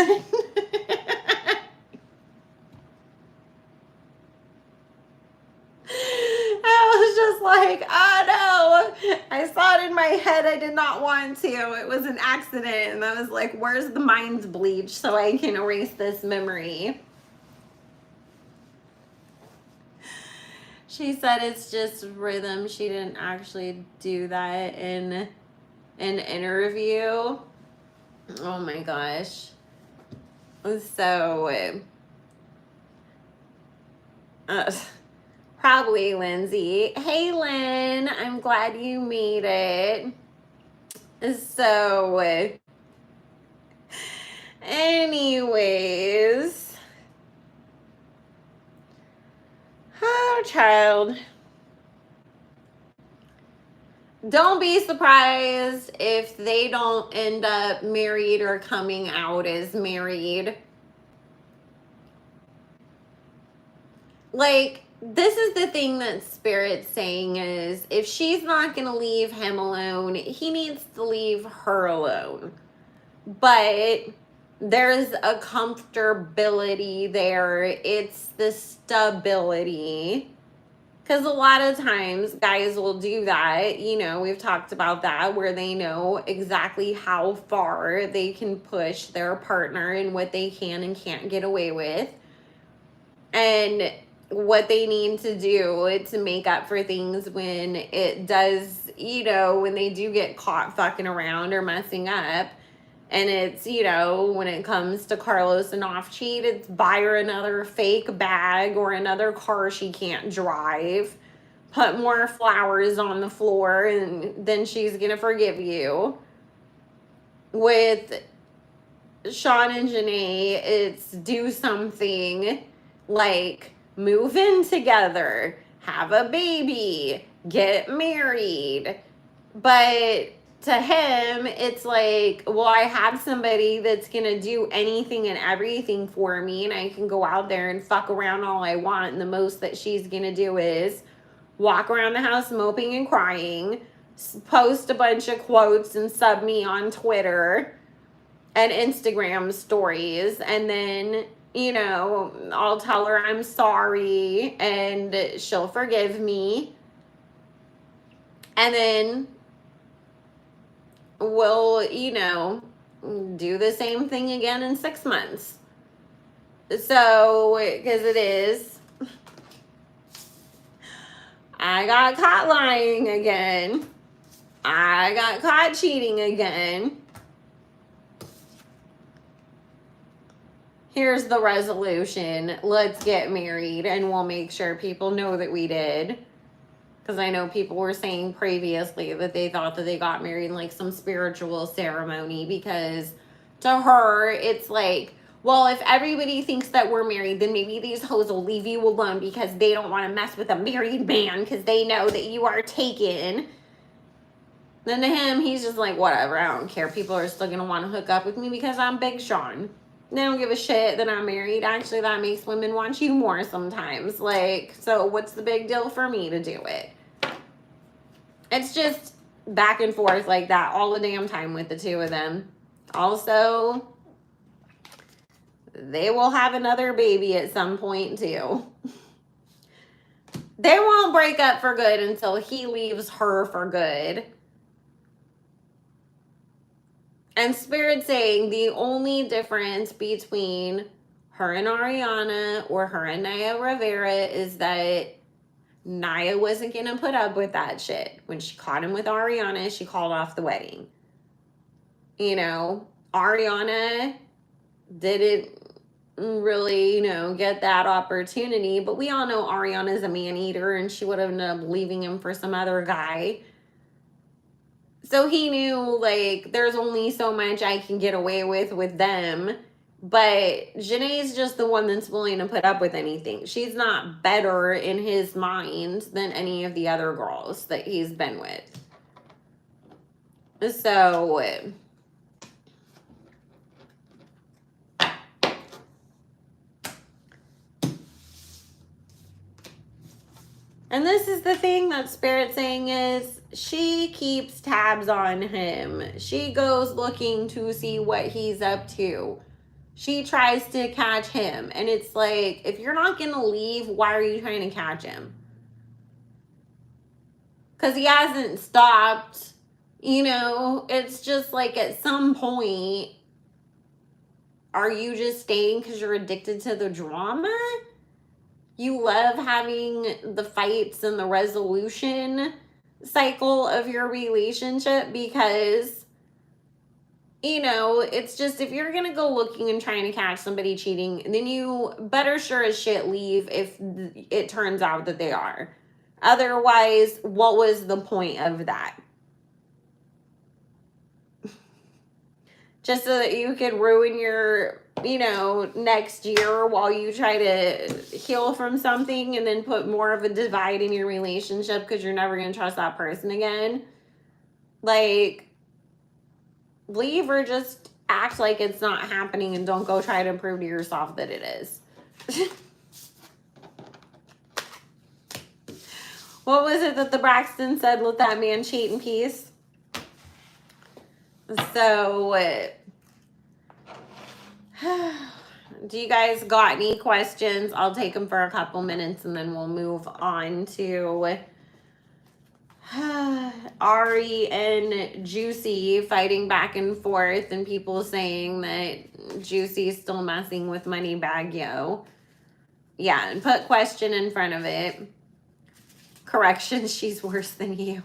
I was just like, oh no, I saw it in my head. I did not want to. It was an accident. And I was like, where's the mind bleach so I can erase this memory? She said it's just rhythm. She didn't actually do that in an interview. Oh my gosh. So, probably Lindsay. Hey, Lynn, I'm glad you made it. So, anyways. Oh, child. Don't be surprised if they don't end up married or coming out as married. Like, this is the thing that Spirit's saying is, if she's not going to leave him alone, he needs to leave her alone. But there's a comfortability there. It's the stability. Because a lot of times guys will do that. You know, we've talked about that, where they know exactly how far they can push their partner and what they can and can't get away with. And what they need to do to make up for things when it does, you know, when they do get caught fucking around or messing up. And it's, you know, when it comes to Carlos and off cheat, it's buy her another fake bag or another car she can't drive. Put more flowers on the floor and then she's going to forgive you. With Sean and Jhene, it's do something like move in together, have a baby, get married. But to him, it's like, well, I have somebody that's going to do anything and everything for me, and I can go out there and fuck around all I want, and the most that she's going to do is walk around the house moping and crying, post a bunch of quotes and sub me on Twitter and Instagram stories, and then, you know, I'll tell her I'm sorry and she'll forgive me. And then we'll, you know, do the same thing again in 6 months. So, because it is, I got caught lying again. I got caught cheating again. Here's the resolution. Let's get married and we'll make sure people know that we did. Because I know people were saying previously that they thought that they got married in like some spiritual ceremony, because to her, it's like, well, if everybody thinks that we're married, then maybe these hoes will leave you alone because they don't want to mess with a married man because they know that you are taken. Then to him, he's just like, whatever, I don't care. People are still going to want to hook up with me because I'm Big Sean. They don't give a shit that I'm married. Actually, that makes women want you more sometimes. Like, so what's the big deal for me to do it? It's just back and forth like that all the damn time with the two of them. Also, they will have another baby at some point too. They won't break up for good until he leaves her for good. And Spirit saying the only difference between her and Ariana or her and Naya Rivera is that Naya wasn't going to put up with that shit. When she caught him with Ariana, she called off the wedding. You know, Ariana didn't really, you know, get that opportunity. But we all know Ariana's a man-eater and she would have ended up leaving him for some other guy. So he knew, like, there's only so much I can get away with them. But Jhene's just the one that's willing to put up with anything. She's not better in his mind than any of the other girls that he's been with. So, and this is the thing that Spirit's saying is she keeps tabs on him. She goes looking to see what he's up to. She tries to catch him. And it's like, if you're not going to leave, why are you trying to catch him? Because he hasn't stopped. You know, it's just like at some point, are you just staying because you're addicted to the drama? You love having the fights and the resolution cycle of your relationship because, you know, it's just, if you're going to go looking and trying to catch somebody cheating, then you better sure as shit leave if it turns out that they are. Otherwise, what was the point of that? Just so that you could ruin your, you know, next year while you try to heal from something and then put more of a divide in your relationship because you're never going to trust that person again. Like, leave or just act like it's not happening and don't go try to prove to yourself that it is. What was it that the Braxton said? Let that man cheat in peace. So, Do you guys got any questions? I'll take them for a couple minutes and then we'll move on to Ari and Juicy fighting back and forth, and people saying that Juicy is still messing with Moneybagg Yo. Yeah, and put question in front of it. Correction, she's worse than you.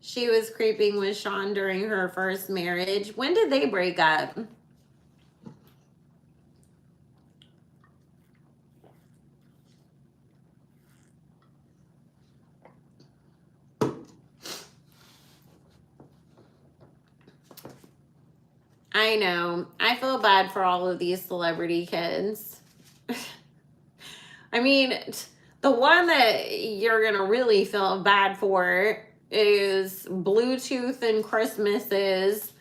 She was creeping with Sean during her first marriage. When did they break up? I know. I feel bad for all of these celebrity kids. I mean, the one that you're going to really feel bad for is Bluetooth and Christmas's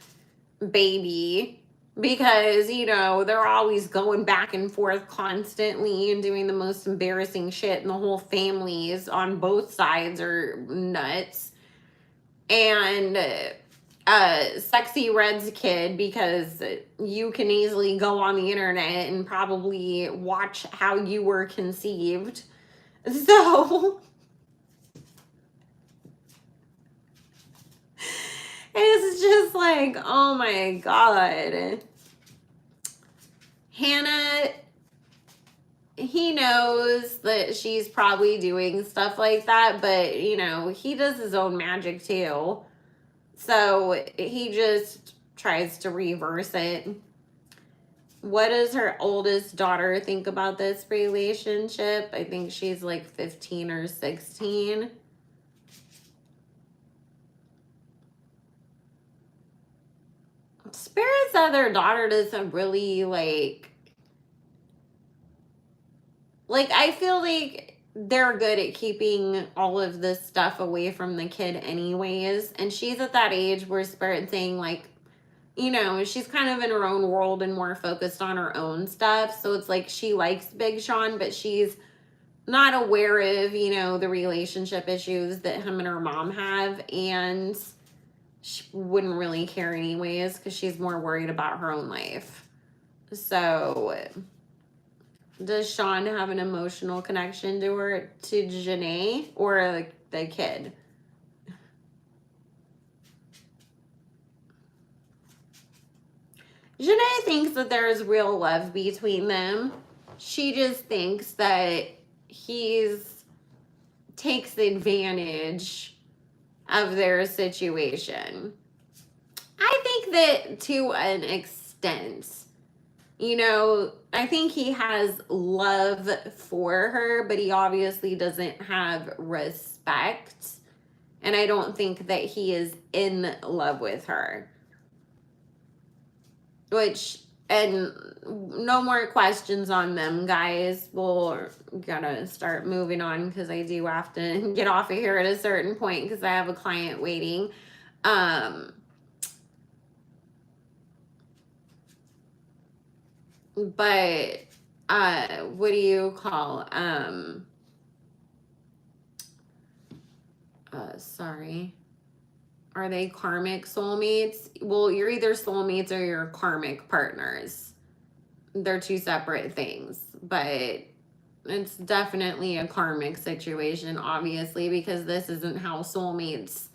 baby, because, you know, they're always going back and forth constantly and doing the most embarrassing shit, and the whole families on both sides are nuts. And Sexy Red's kid, because you can easily go on the internet and probably watch how you were conceived. So it's just like, oh my God. Hannah, he knows that she's probably doing stuff like that, but, you know, he does his own magic too. So he just tries to reverse it. What does her oldest daughter think about this relationship? I think she's like 15 or 16. Spirit said their daughter doesn't really like I feel like they're good at keeping all of this stuff away from the kid anyways. And she's at that age where Spirit's saying, like, you know, she's kind of in her own world and more focused on her own stuff. So it's like she likes Big Sean, but she's not aware of, you know, the relationship issues that him and her mom have. And she wouldn't really care anyways because she's more worried about her own life. So does Sean have an emotional connection to her, to Jhene, or the kid? Jhene thinks that there's real love between them. She just thinks that he's takes advantage of their situation. I think that to an extent, you know, I think he has love for her, but he obviously doesn't have respect. And I don't think that he is in love with her. Which, and no more questions on them, guys. We'll gotta start moving on because I do have to get off of here at a certain point because I have a client waiting. But what do you call sorry, are they karmic soulmates? Well, you're either soulmates or you're karmic partners. They're two separate things, but it's definitely a karmic situation, obviously, because this isn't how soulmates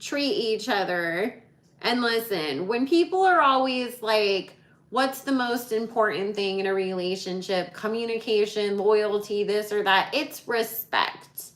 treat each other. And listen, when people are always like, what's the most important thing in a relationship? Communication, loyalty, this or that. It's respect.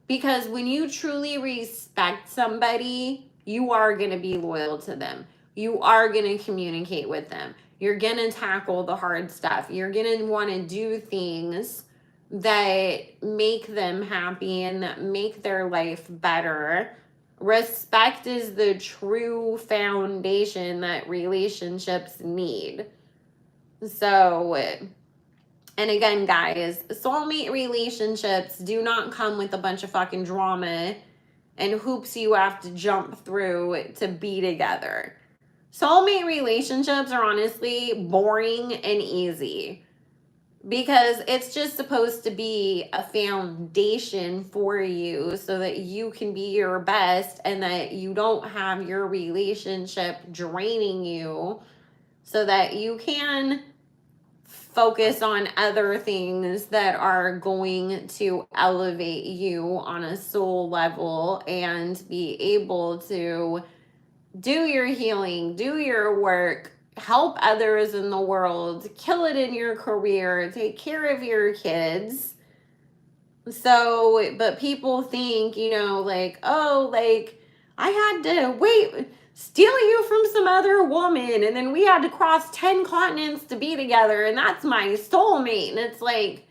Because when you truly respect somebody, you are going to be loyal to them. You are going to communicate with them. You're going to tackle the hard stuff. You're going to want to do things that make them happy and that make their life better. Respect is the true foundation that relationships need. So, and again, guys, soulmate relationships do not come with a bunch of fucking drama and hoops you have to jump through to be together. Soulmate relationships are honestly boring and easy. because it's just supposed to be a foundation for you so that you can be your best and that you don't have your relationship draining you, so that you can focus on other things that are going to elevate you on a soul level and be able to do your healing, do your work, help others in the world, kill it in your career, take care of your kids. So, but people think, like, oh, like, I had to steal you from some other woman, and then we had to cross 10 continents to be together, and that's my soulmate. And it's like,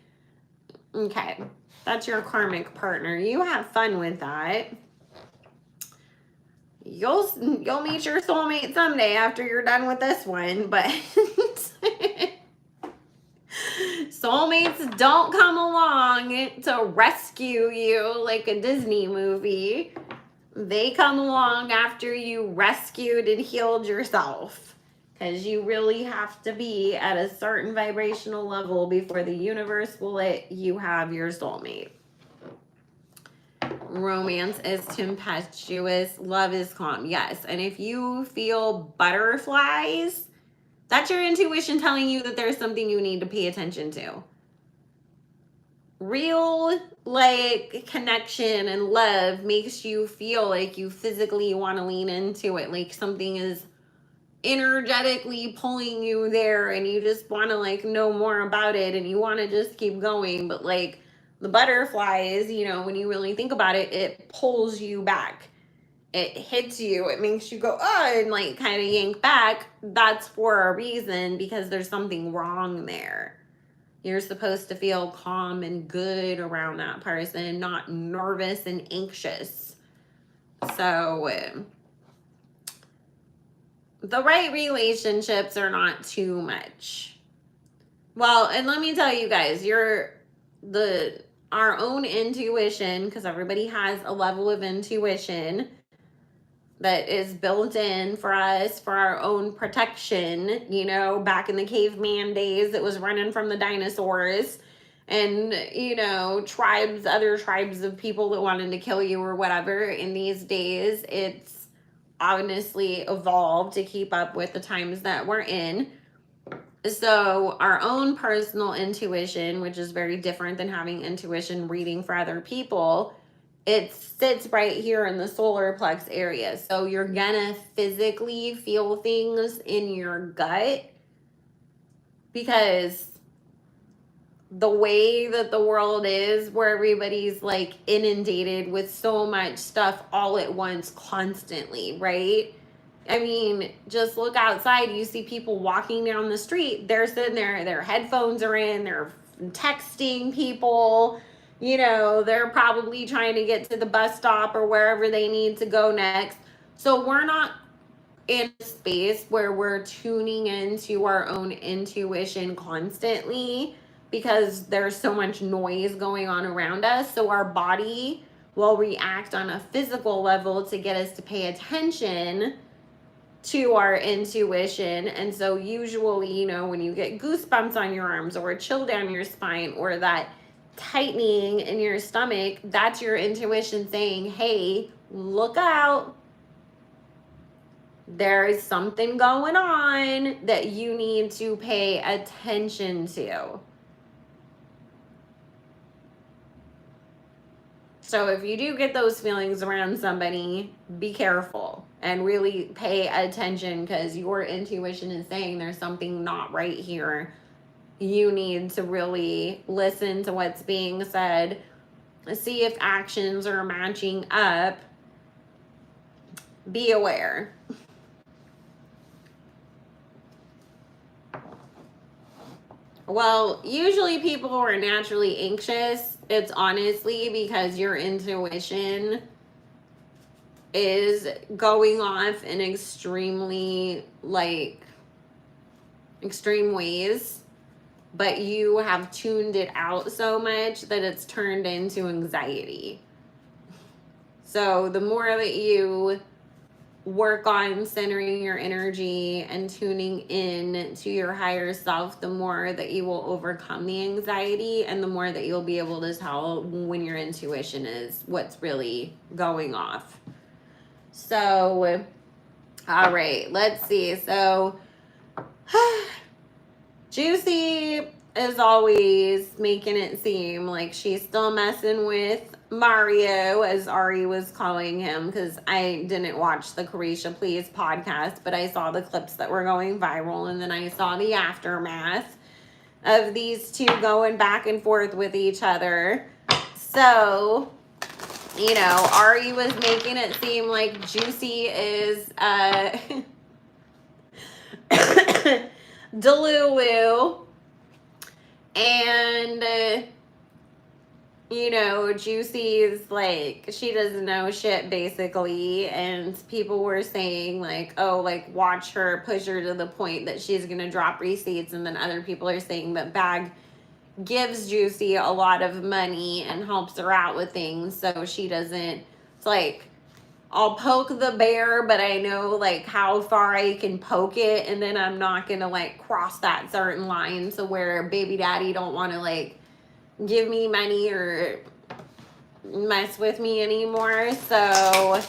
okay, that's your karmic partner. You have fun with that. You'll meet your soulmate someday after you're done with this one, but soulmates don't come along to rescue you like a Disney movie. They come along after you rescued and healed yourself, because you really have to be at a certain vibrational level before the universe will let you have your soulmate. Romance is tempestuous, love is calm. Yes, and if you feel butterflies, that's your intuition telling you that there's something you need to pay attention to. Real, like, connection and love makes you feel like you physically want to lean into it, like something is energetically pulling you there and you just want to, like, know more about it and you want to just keep going. But, like, the butterflies, when you really think about it, it pulls you back. It hits you. It makes you go, oh, and, like, kind of yank back. That's for a reason, because there's something wrong there. You're supposed to feel calm and good around that person, not nervous and anxious. So, the right relationships are not too much. Well, and let me tell you guys, our own intuition, because everybody has a level of intuition that is built in for us for our own protection. Back in the caveman days, it was running from the dinosaurs and, other tribes of people that wanted to kill you or whatever. In these days, it's honestly evolved to keep up with the times that we're in. So our own personal intuition, which is very different than having intuition reading for other people, it sits right here in the solar plex area. So you're gonna physically feel things in your gut, because the way that the world is, where everybody's, like, inundated with so much stuff all at once constantly, right? I mean, just look outside. You see people walking down the street. They're sitting there, their headphones are in, they're texting people. They're probably trying to get to the bus stop or wherever they need to go next. So we're not in a space where we're tuning into our own intuition constantly, because there's so much noise going on around us. So our body will react on a physical level to get us to pay attention to our intuition. And so usually, when you get goosebumps on your arms or a chill down your spine or that tightening in your stomach, that's your intuition saying, hey, look out. There is something going on that you need to pay attention to. So if you do get those feelings around somebody, be careful and really pay attention, because your intuition is saying there's something not right here. You need to really listen to what's being said, see if actions are matching up. Be aware. Well, usually people who are naturally anxious, it's honestly because your intuition is going off in extremely, extreme ways, but you have tuned it out so much that it's turned into anxiety. So the more that you work on centering your energy and tuning in to your higher self, the more that you will overcome the anxiety and the more that you'll be able to tell when your intuition is what's really going off. So, all right, let's see. So, Juicy is always making it seem like she's still messing with Mario, as Ari was calling him, because I didn't watch the Carisha Please podcast, but I saw the clips that were going viral, and then I saw the aftermath of these two going back and forth with each other. So, you know, Ari was making it seem like Juicy is Delulu, and you know, Juicy's like, she doesn't know shit basically, and people were saying like, oh, like watch her, push her to the point that she's gonna drop receipts, and then other people are saying that Bag gives Juicy a lot of money and helps her out with things, so she doesn't, it's like, I'll poke the bear, but I know like how far I can poke it, and then I'm not gonna like cross that certain line so where baby daddy don't want to like give me money or mess with me anymore. So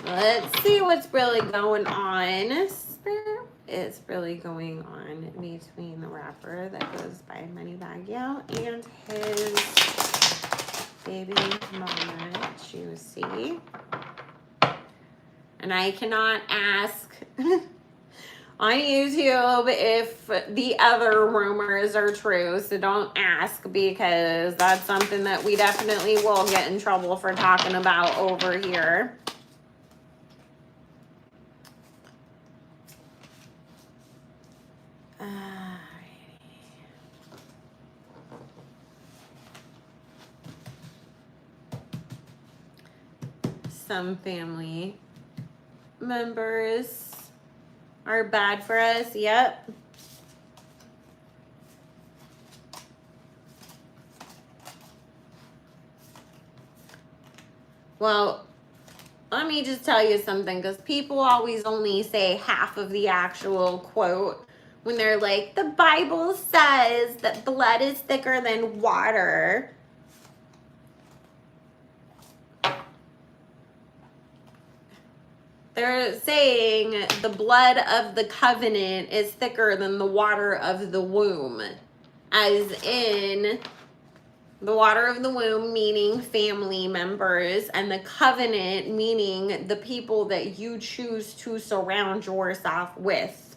let's see what's really going on. It's really going on between the rapper that goes by Moneybagg Yo and his baby mama, Juicy. And I cannot ask on YouTube if the other rumors are true, so don't ask, because that's something that we definitely will get in trouble for talking about over here. Some family members are bad for us. Yep. Well, let me just tell you something, because people always only say half of the actual quote when they're like, the Bible says that blood is thicker than water. They're saying the blood of the covenant is thicker than the water of the womb. As in, the water of the womb meaning family members, and the covenant meaning the people that you choose to surround yourself with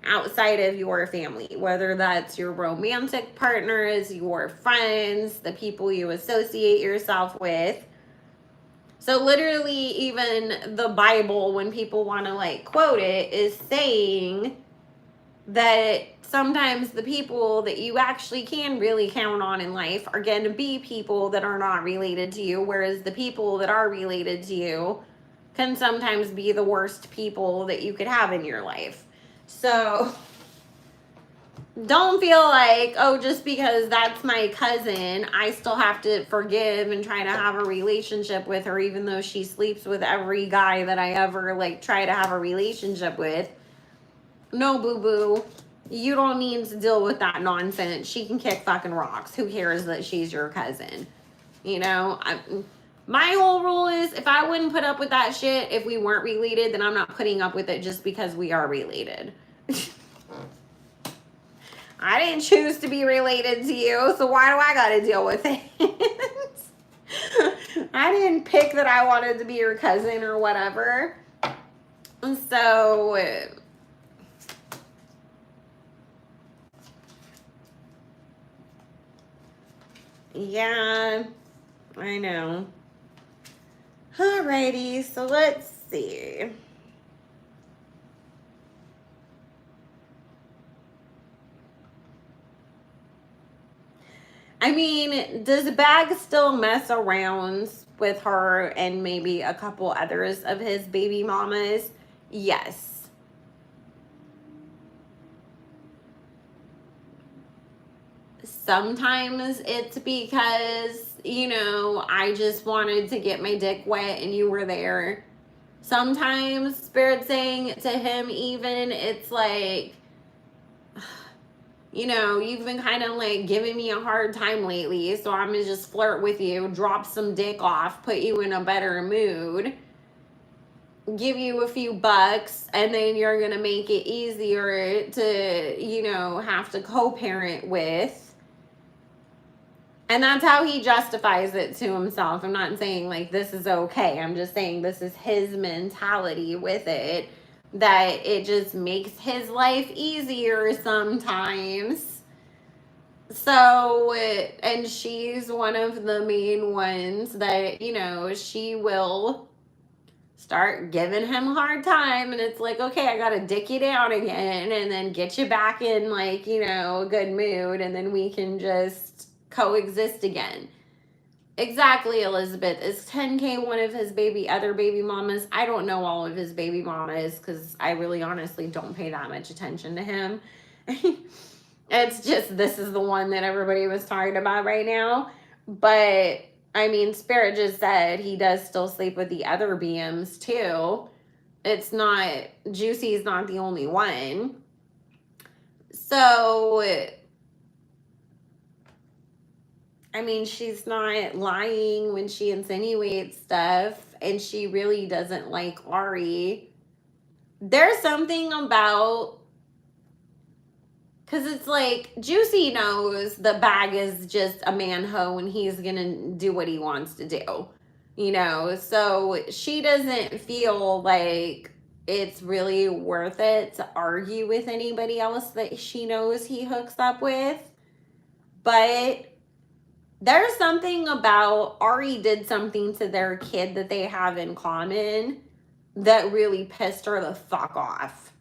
outside of your family. Whether that's your romantic partners, your friends, the people you associate yourself with. So literally even the Bible, when people want to like quote it, is saying that sometimes the people that you actually can really count on in life are going to be people that are not related to you, whereas the people that are related to you can sometimes be the worst people that you could have in your life. So don't feel like, oh, just because that's my cousin, I still have to forgive and try to have a relationship with her, even though she sleeps with every guy that I ever like try to have a relationship with. No, boo-boo. You don't need to deal with that nonsense. She can kick fucking rocks. Who cares that she's your cousin? You know, my whole rule is, if I wouldn't put up with that shit if we weren't related, then I'm not putting up with it just because we are related. I didn't choose to be related to you, so why do I gotta deal with it? I didn't pick that I wanted to be your cousin or whatever. So yeah, I know. Alrighty, so let's see. I mean, does Bag still mess around with her and maybe a couple others of his baby mamas? Yes. Sometimes it's because, you know, I just wanted to get my dick wet and you were there. Sometimes Spirit saying to him, even, it's like, you know, you've been kind of like giving me a hard time lately, so I'm gonna just flirt with you, drop some dick off, put you in a better mood, give you a few bucks, and then you're gonna make it easier to, you know, have to co-parent with. And that's how he justifies it to himself. I'm not saying like this is okay. I'm just saying this is his mentality with it, that it just makes his life easier sometimes. So, and she's one of the main ones that, you know, she will start giving him a hard time, and it's like, okay, I gotta dick you down again and then get you back in, like, you know, a good mood, and then we can just coexist again. Exactly, Elizabeth. Is 10K one of his other baby mamas? I don't know all of his baby mamas because I really honestly don't pay that much attention to him. It's just, this is the one that everybody was talking about right now. But I mean, Spirit just said he does still sleep with the other BMs too. It's not, Juicy's not the only one. So, I mean, she's not lying when she insinuates stuff, and she really doesn't like Ari. There's something about, because it's like, Juicy knows the bag is just a man-ho and he's gonna do what he wants to do, you know? So she doesn't feel like it's really worth it to argue with anybody else that she knows he hooks up with. But there's something about Ari did something to their kid that they have in common that really pissed her the fuck off.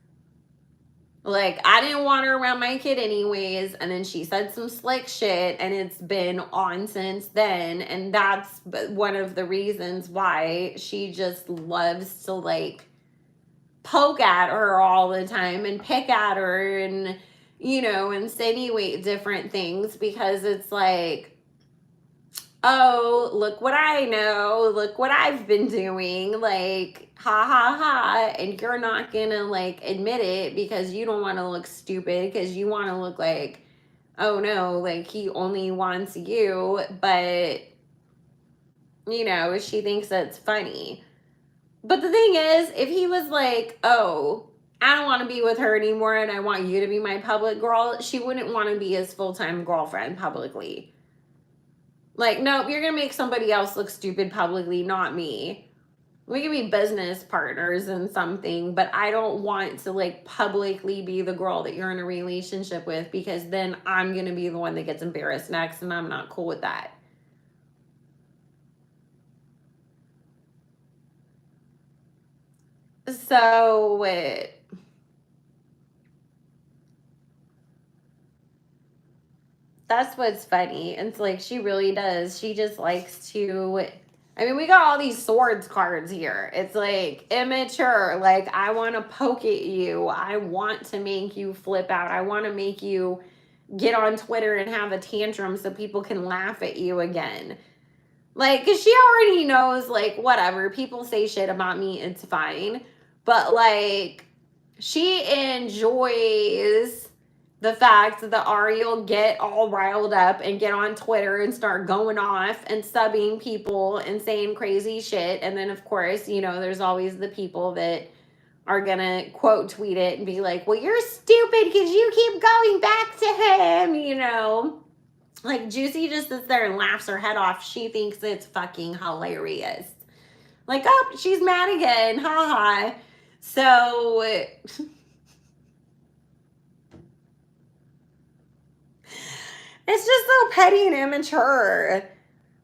Like, I didn't want her around my kid anyways, and then she said some slick shit, and it's been on since then, and that's one of the reasons why she just loves to, like, poke at her all the time and pick at her and, you know, insinuate different things, because it's like, oh, look what I know, look what I've been doing, like, ha ha ha, and you're not gonna, like, admit it because you don't want to look stupid, because you want to look like, oh no, like, he only wants you, but, you know, she thinks that's funny. But the thing is, if he was like, oh, I don't want to be with her anymore and I want you to be my public girl, she wouldn't want to be his full-time girlfriend publicly. Like, nope, you're going to make somebody else look stupid publicly, not me. We can be business partners in something, but I don't want to, like, publicly be the girl that you're in a relationship with, because then I'm going to be the one that gets embarrassed next, and I'm not cool with that. So, that's what's funny. It's like, she really does. She just likes to, I mean, we got all these swords cards here. It's like immature. Like, I want to poke at you. I want to make you flip out. I want to make you get on Twitter and have a tantrum so people can laugh at you again. Like, because she already knows, like, whatever. People say shit about me. It's fine. But, like, she enjoys the fact that Ari will get all riled up and get on Twitter and start going off and subbing people and saying crazy shit. And then, of course, you know, there's always the people that are going to quote tweet it and be like, well, you're stupid because you keep going back to him, you know. Like, Juicy just sits there and laughs her head off. She thinks it's fucking hilarious. Like, oh, she's mad again. Ha ha. So... it's just so petty and immature.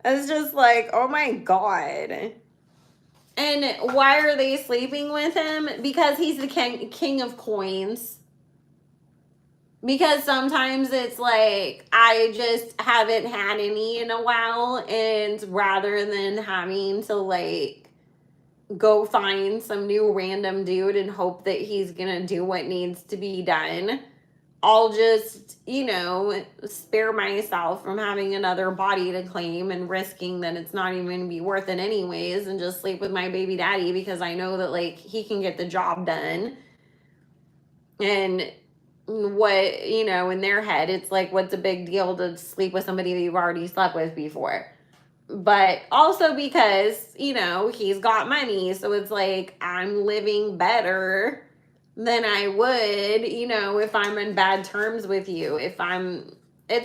It's just like, oh my God. And why are they sleeping with him? Because he's the king of coins. Because sometimes it's like, I just haven't had any in a while, and rather than having to, like, go find some new random dude and hope that he's gonna do what needs to be done, I'll just, you know, spare myself from having another body to claim and risking that it's not even going to be worth it anyways, and just sleep with my baby daddy because I know that, like, he can get the job done. And what, you know, in their head, it's like, what's a big deal to sleep with somebody that you've already slept with before? But also because, you know, he's got money. So it's like, I'm living better than I would, you know, if I'm in bad terms with you. It's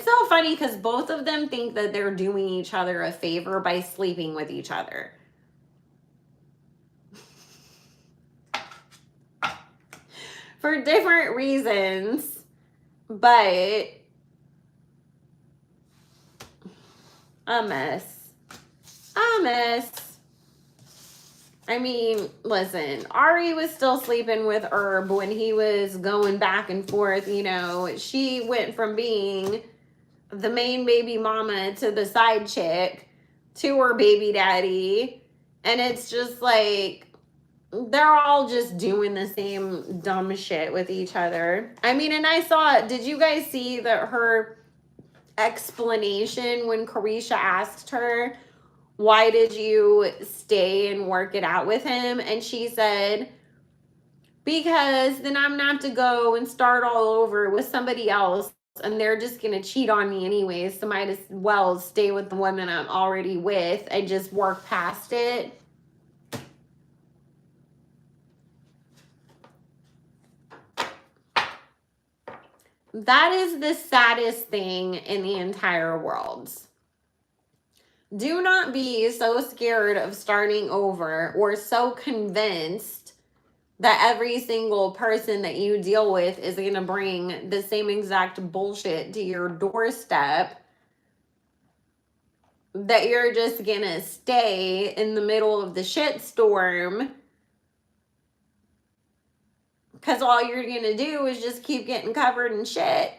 so funny because both of them think that they're doing each other a favor by sleeping with each other. For different reasons, but a mess. A mess. I mean, listen, Ari was still sleeping with Herb when he was going back and forth, you know. She went from being the main baby mama to the side chick to her baby daddy. And it's just like, they're all just doing the same dumb shit with each other. I mean, and I saw, did you guys see that her explanation when Carisha asked her, why did you stay and work it out with him? And she said, because then I'm gonna have to go and start all over with somebody else and they're just gonna cheat on me anyways, so might as well stay with the woman I'm already with and just work past it. That is the saddest thing in the entire world. Do not be so scared of starting over or so convinced that every single person that you deal with is going to bring the same exact bullshit to your doorstep that you're just going to stay in the middle of the shit storm because all you're going to do is just keep getting covered in shit.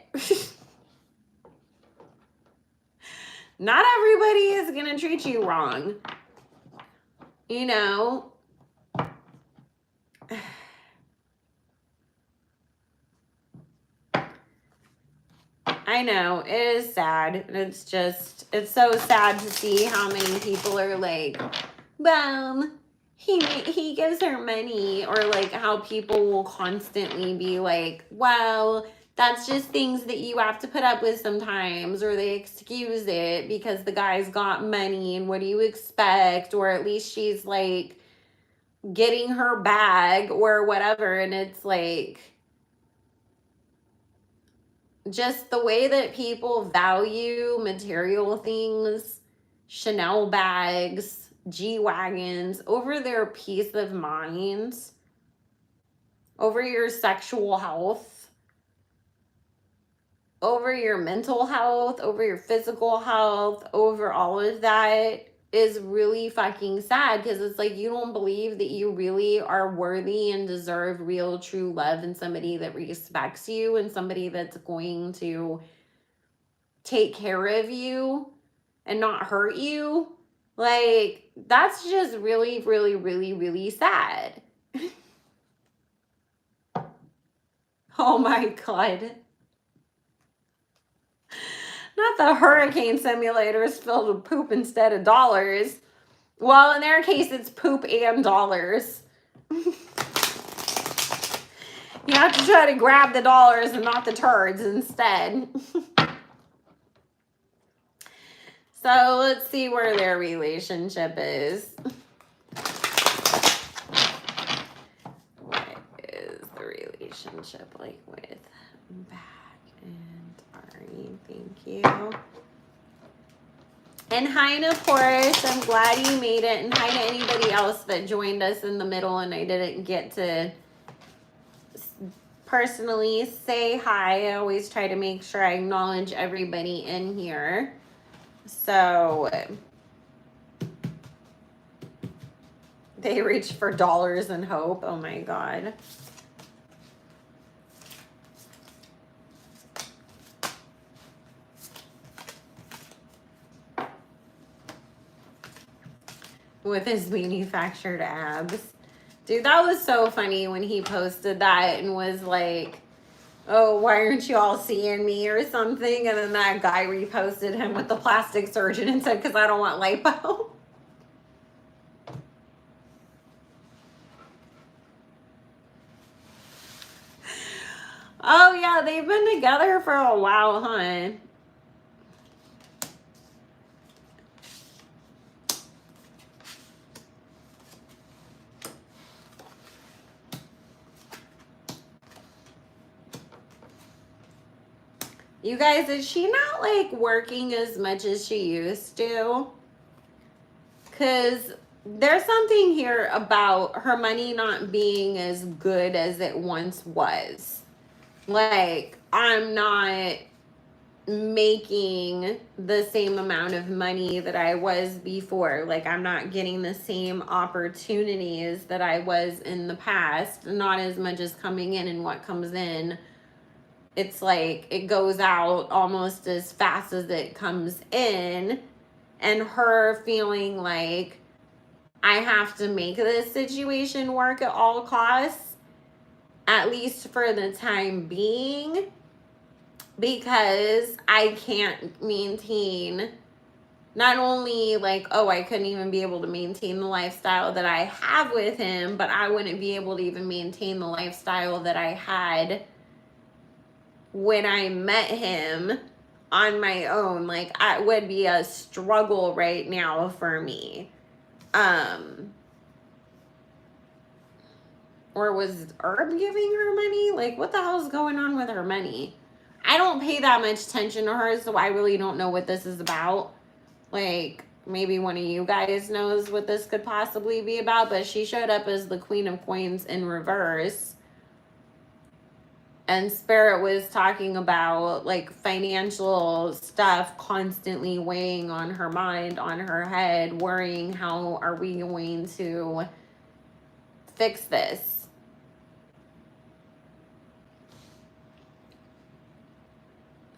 Not everybody is going to treat you wrong. You know, I know, it is sad. It's so sad to see how many people are like, well, he gives her money, or like how people will constantly be like, well, that's just things that you have to put up with sometimes, or they excuse it because the guy's got money and what do you expect, or at least she's like getting her bag or whatever. And it's like, just the way that people value material things, Chanel bags, G-Wagons, over their peace of mind, over your sexual health, over your mental health, over your physical health, over all of that is really fucking sad, because it's like you don't believe that you really are worthy and deserve real true love and somebody that respects you and somebody that's going to take care of you and not hurt you. Like, that's just really, really, really, really sad. Oh my God. Not the hurricane simulators filled with poop instead of dollars. Well, in their case, it's poop and dollars. You have to try to grab the dollars and not the turds instead. So let's see where their relationship is. What is the relationship like with Moneybagg and Ari? Thank you. And hi, and of course, I'm glad you made it. And hi to anybody else that joined us in the middle and I didn't get to personally say hi. I always try to make sure I acknowledge everybody in here. So they reach for dollars and hope. Oh my God. With his manufactured abs. Dude, that was so funny when he posted that and was like, oh, why aren't you all seeing me or something? And then that guy reposted him with the plastic surgeon and said, because I don't want lipo. Oh, yeah, they've been together for a while, huh? You guys, is she not like working as much as she used to? Because there's something here about her money not being as good as it once was. Like, I'm not making the same amount of money that I was before. Like, I'm not getting the same opportunities that I was in the past. Not as much as coming in, and what comes in, it's like it goes out almost as fast as it comes in. And her feeling like, I have to make this situation work at all costs, at least for the time being, because I can't maintain, not only like, oh, I couldn't even be able to maintain the lifestyle that I have with him, but I wouldn't be able to even maintain the lifestyle that I had when I met him on my own. Like, it would be a struggle right now for me. Or was Herb giving her money? Like, what the hell's going on with her money? I don't pay that much attention to her, so I really don't know what this is about. Like, maybe one of you guys knows what this could possibly be about, but she showed up as the Queen of Coins in reverse. And Spirit was talking about like financial stuff constantly weighing on her mind, on her head, worrying, how are we going to fix this?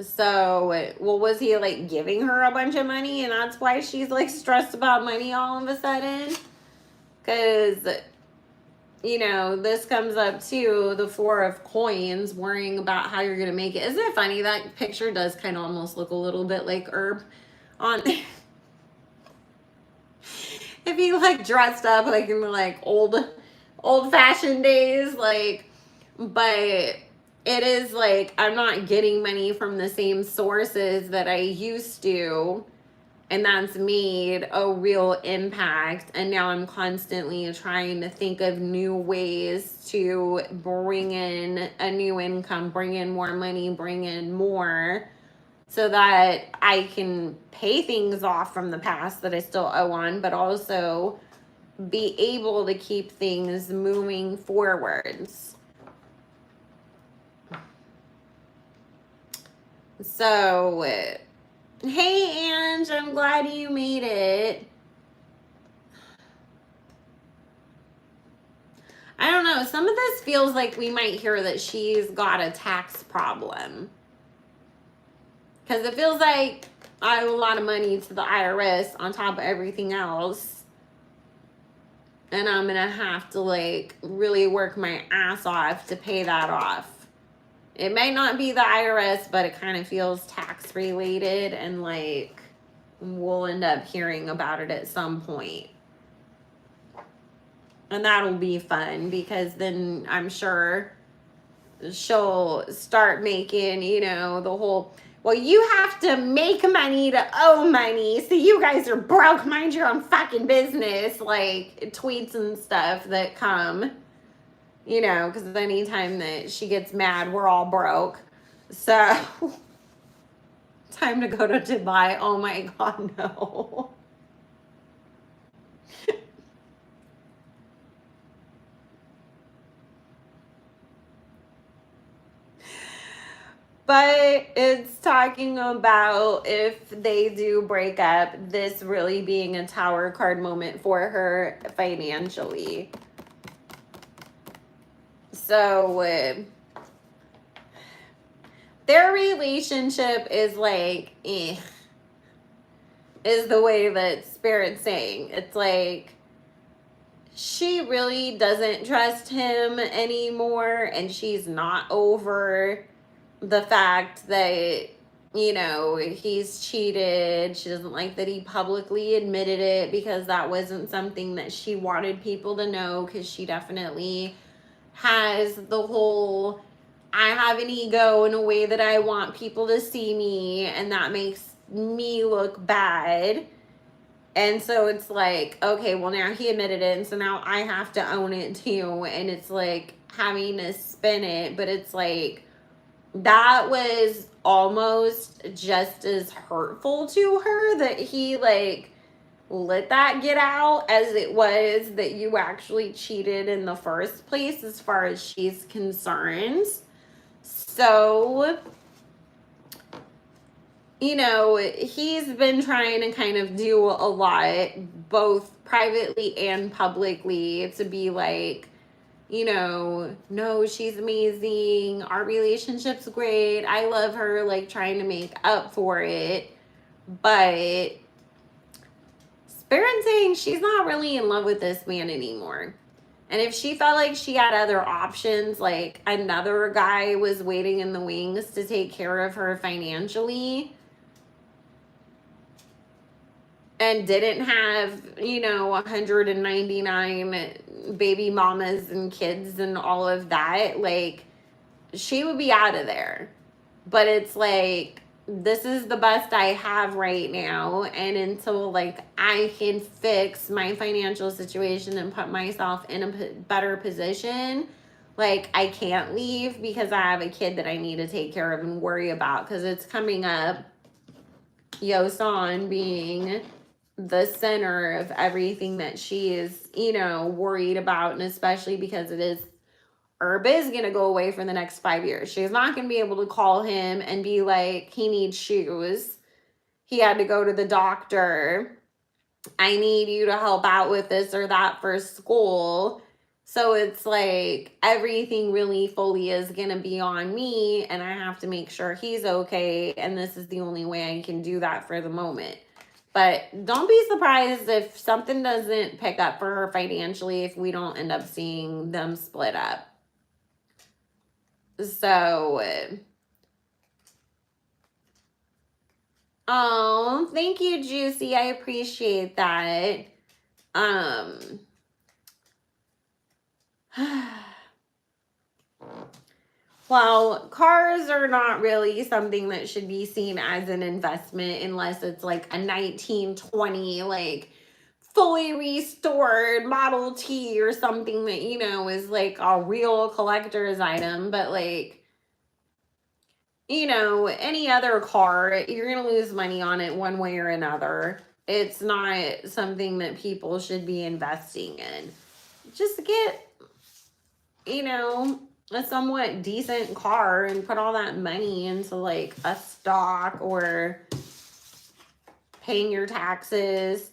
So, well, was he like giving her a bunch of money and that's why she's like stressed about money all of a sudden? Because, you know, this comes up too, the Four of Coins, worrying about how you're going to make it. Isn't it funny? That picture does kind of almost look a little bit like Herb on if he like dressed up like in the like old fashioned days, like, but it is like, I'm not getting money from the same sources that I used to, and that's made a real impact. And now I'm constantly trying to think of new ways to bring in a new income, bring in more money, bring in more, so that I can pay things off from the past that I still owe on, but also be able to keep things moving forwards. So, hey, Ange, I'm glad you made it. I don't know. Some of this feels like we might hear that she's got a tax problem. Because it feels like I owe a lot of money to the IRS on top of everything else. And I'm going to have to like really work my ass off to pay that off. It may not be the IRS, but it kind of feels tax related, and like we'll end up hearing about it at some point. And that'll be fun, because then I'm sure she'll start making, you know, the whole, well, you have to make money to owe money, so you guys are broke, mind your own fucking business, like tweets and stuff that come. You know, because anytime that she gets mad, we're all broke. So, time to go to Dubai. Oh my God, no. But it's talking about, if they do break up, this really being a Tower card moment for her financially. So, their relationship is like, is the way that Spirit's saying. It's like, she really doesn't trust him anymore, and she's not over the fact that, you know, he's cheated. She doesn't like that he publicly admitted it because that wasn't something that she wanted people to know, because she definitely has the whole, I have an ego in a way that I want people to see me, and that makes me look bad. And so it's like, okay, well, now he admitted it, and so now I have to own it too. And it's like having to spin it, but it's like, that was almost just as hurtful to her that he like let that get out as it was that you actually cheated in the first place, as far as she's concerned. So, you know, he's been trying to kind of do a lot, both privately and publicly, to be like, you know, no, she's amazing, our relationship's great, I love her, like trying to make up for it. But Spirit saying she's not really in love with this man anymore. And if she felt like she had other options, like another guy was waiting in the wings to take care of her financially, and didn't have, you know, 199 baby mamas and kids and all of that, like, she would be out of there. But it's like, this is the best I have right now, and until like I can fix my financial situation and put myself in a better position, like, I can't leave because I have a kid that I need to take care of and worry about, because it's coming up, Yo-san being the center of everything that she is, you know, worried about. And especially because it is, Herb is going to go away for the next 5 years. She's not going to be able to call him and be like, he needs shoes, he had to go to the doctor, I need you to help out with this or that for school. So it's like everything really fully is going to be on me, and I have to make sure he's okay. And this is the only way I can do that for the moment. But don't be surprised if something doesn't pick up for her financially, if we don't end up seeing them split up. So, oh, thank you, Juicy. I appreciate that. Well, cars are not really something that should be seen as an investment unless it's like a 1920, like fully restored Model T or something that, you know, is like a real collector's item. But like, you know, any other car, you're going to lose money on it one way or another. It's not something that people should be investing in. Just get, you know, a somewhat decent car and put all that money into like a stock or paying your taxes,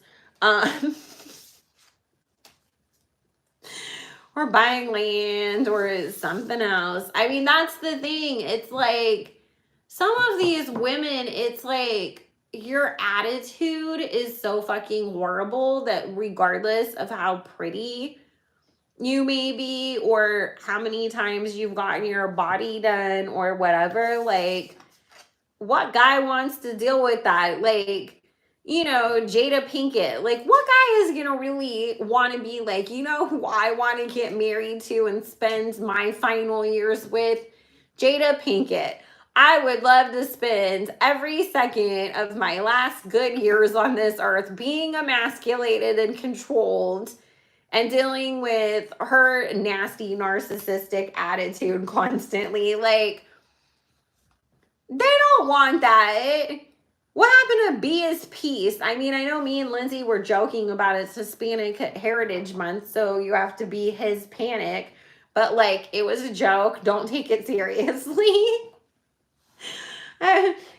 or buying land or something else. I mean, that's the thing. It's like some of these women, it's like your attitude is so fucking horrible that regardless of how pretty you may be or how many times you've gotten your body done or whatever, like, what guy wants to deal with that? Like, you know, Jada Pinkett, like, what guy is gonna really want to be like, you know who I want to get married to and spend my final years with? Jada Pinkett. I would love to spend every second of my last good years on this earth being emasculated and controlled and dealing with her nasty narcissistic attitude constantly. Like, they don't want that. What happened to be his peace? I mean, I know me and Lindsay were joking about it's Hispanic Heritage Month, so you have to be his panic. But like, it was a joke. Don't take it seriously.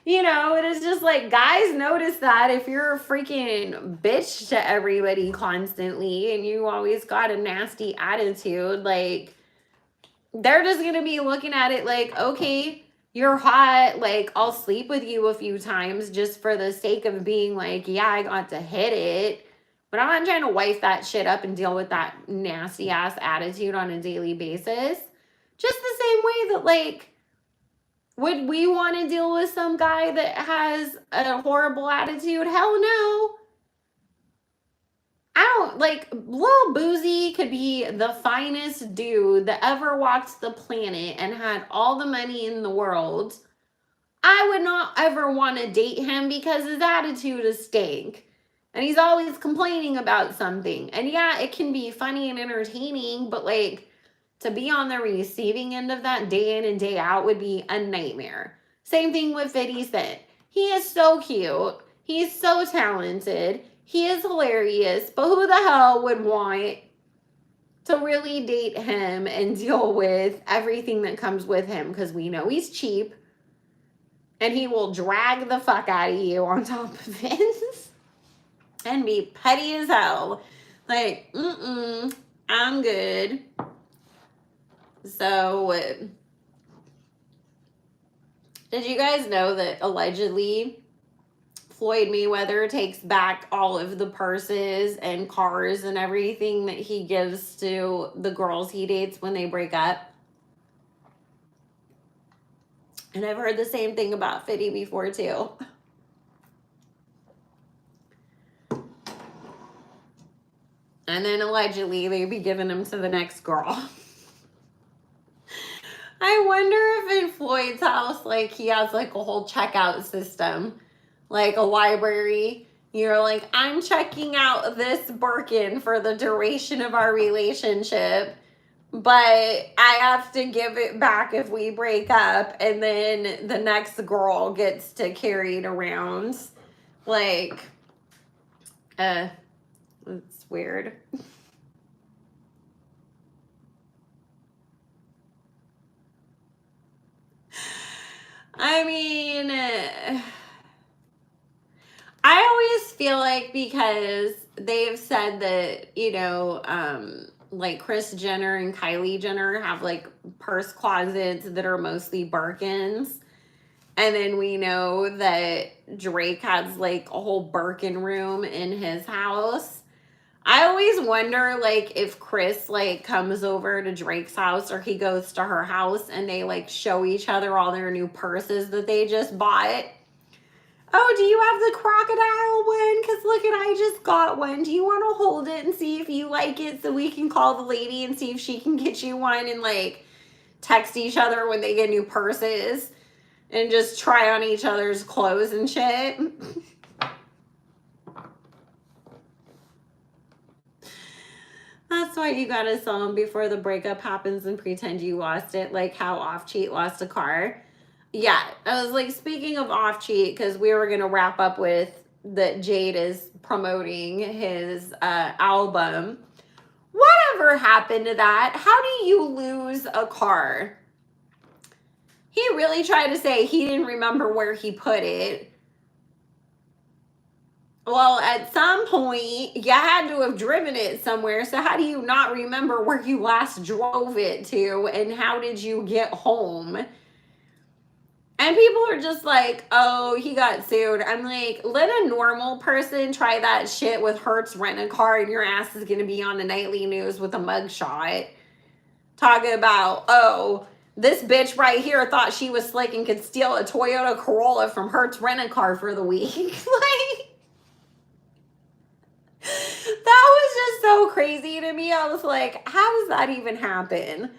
You know, it is just like, guys notice that if you're a freaking bitch to everybody constantly and you always got a nasty attitude, like, they're just gonna be looking at it like, okay, you're hot, like, I'll sleep with you a few times just for the sake of being like, yeah, I got to hit it. But I'm not trying to wife that shit up and deal with that nasty ass attitude on a daily basis. Just the same way that, like, Would we want to deal with some guy that has a horrible attitude? Hell no. I don't, like, Lil Boozy could be the finest dude that ever walked the planet and had all the money in the world. I would not ever want to date him because his attitude is stank. And he's always complaining about something. And yeah, it can be funny and entertaining, but like, to be on the receiving end of that day in and day out would be a nightmare. Same thing with 50 Cent. He is so cute. He's so talented. He is hilarious. But who the hell would want to really date him and deal with everything that comes with him? Because we know he's cheap. And he will drag the fuck out of you on top of it. And be petty as hell. Like, I'm good. So, did you guys know that allegedly Floyd Mayweather takes back all of the purses and cars and everything that he gives to the girls he dates when they break up? And I've heard the same thing about 50 before too. And then allegedly they'd be giving them to the next girl. I wonder if in Floyd's house, like, he has like a whole checkout system, like a library. You're like, I'm checking out this Birkin for the duration of our relationship, but I have to give it back if we break up. And then the next girl gets to carry it around. Like, it's weird. I mean, I always feel like, because they've said that, you know, like Kris Jenner and Kylie Jenner have like purse closets that are mostly Birkins. And then we know that Drake has like a whole Birkin room in his house. I always wonder, like, if Kris like comes over to Drake's house or he goes to her house and they like show each other all their new purses that they just bought. Oh, do you have the crocodile one? Because look, I just got one. Do you want to hold it and see if you like it so we can call the lady and see if she can get you one, and like text each other when they get new purses and just try on each other's clothes and shit? That's why you gotta sell them before the breakup happens and pretend you lost it, like how Off Cheat lost a car. Yeah, I was like, speaking of Off Cheat, because we were gonna wrap up with that Jade is promoting his album. Whatever happened to that? How do you lose a car? He really tried to say he didn't remember where he put it. Well, at some point, you had to have driven it somewhere. So how do you not remember where you last drove it to? And how did you get home? And people are just like, oh, he got sued. I'm like, let a normal person try that shit with Hertz Rent-A-Car and your ass is going to be on the nightly news with a mugshot. Talking about, oh, this bitch right here thought she was slick and could steal a Toyota Corolla from Hertz Rent-A-Car for the week. Like, that was just so crazy to me. I was like, how does that even happen?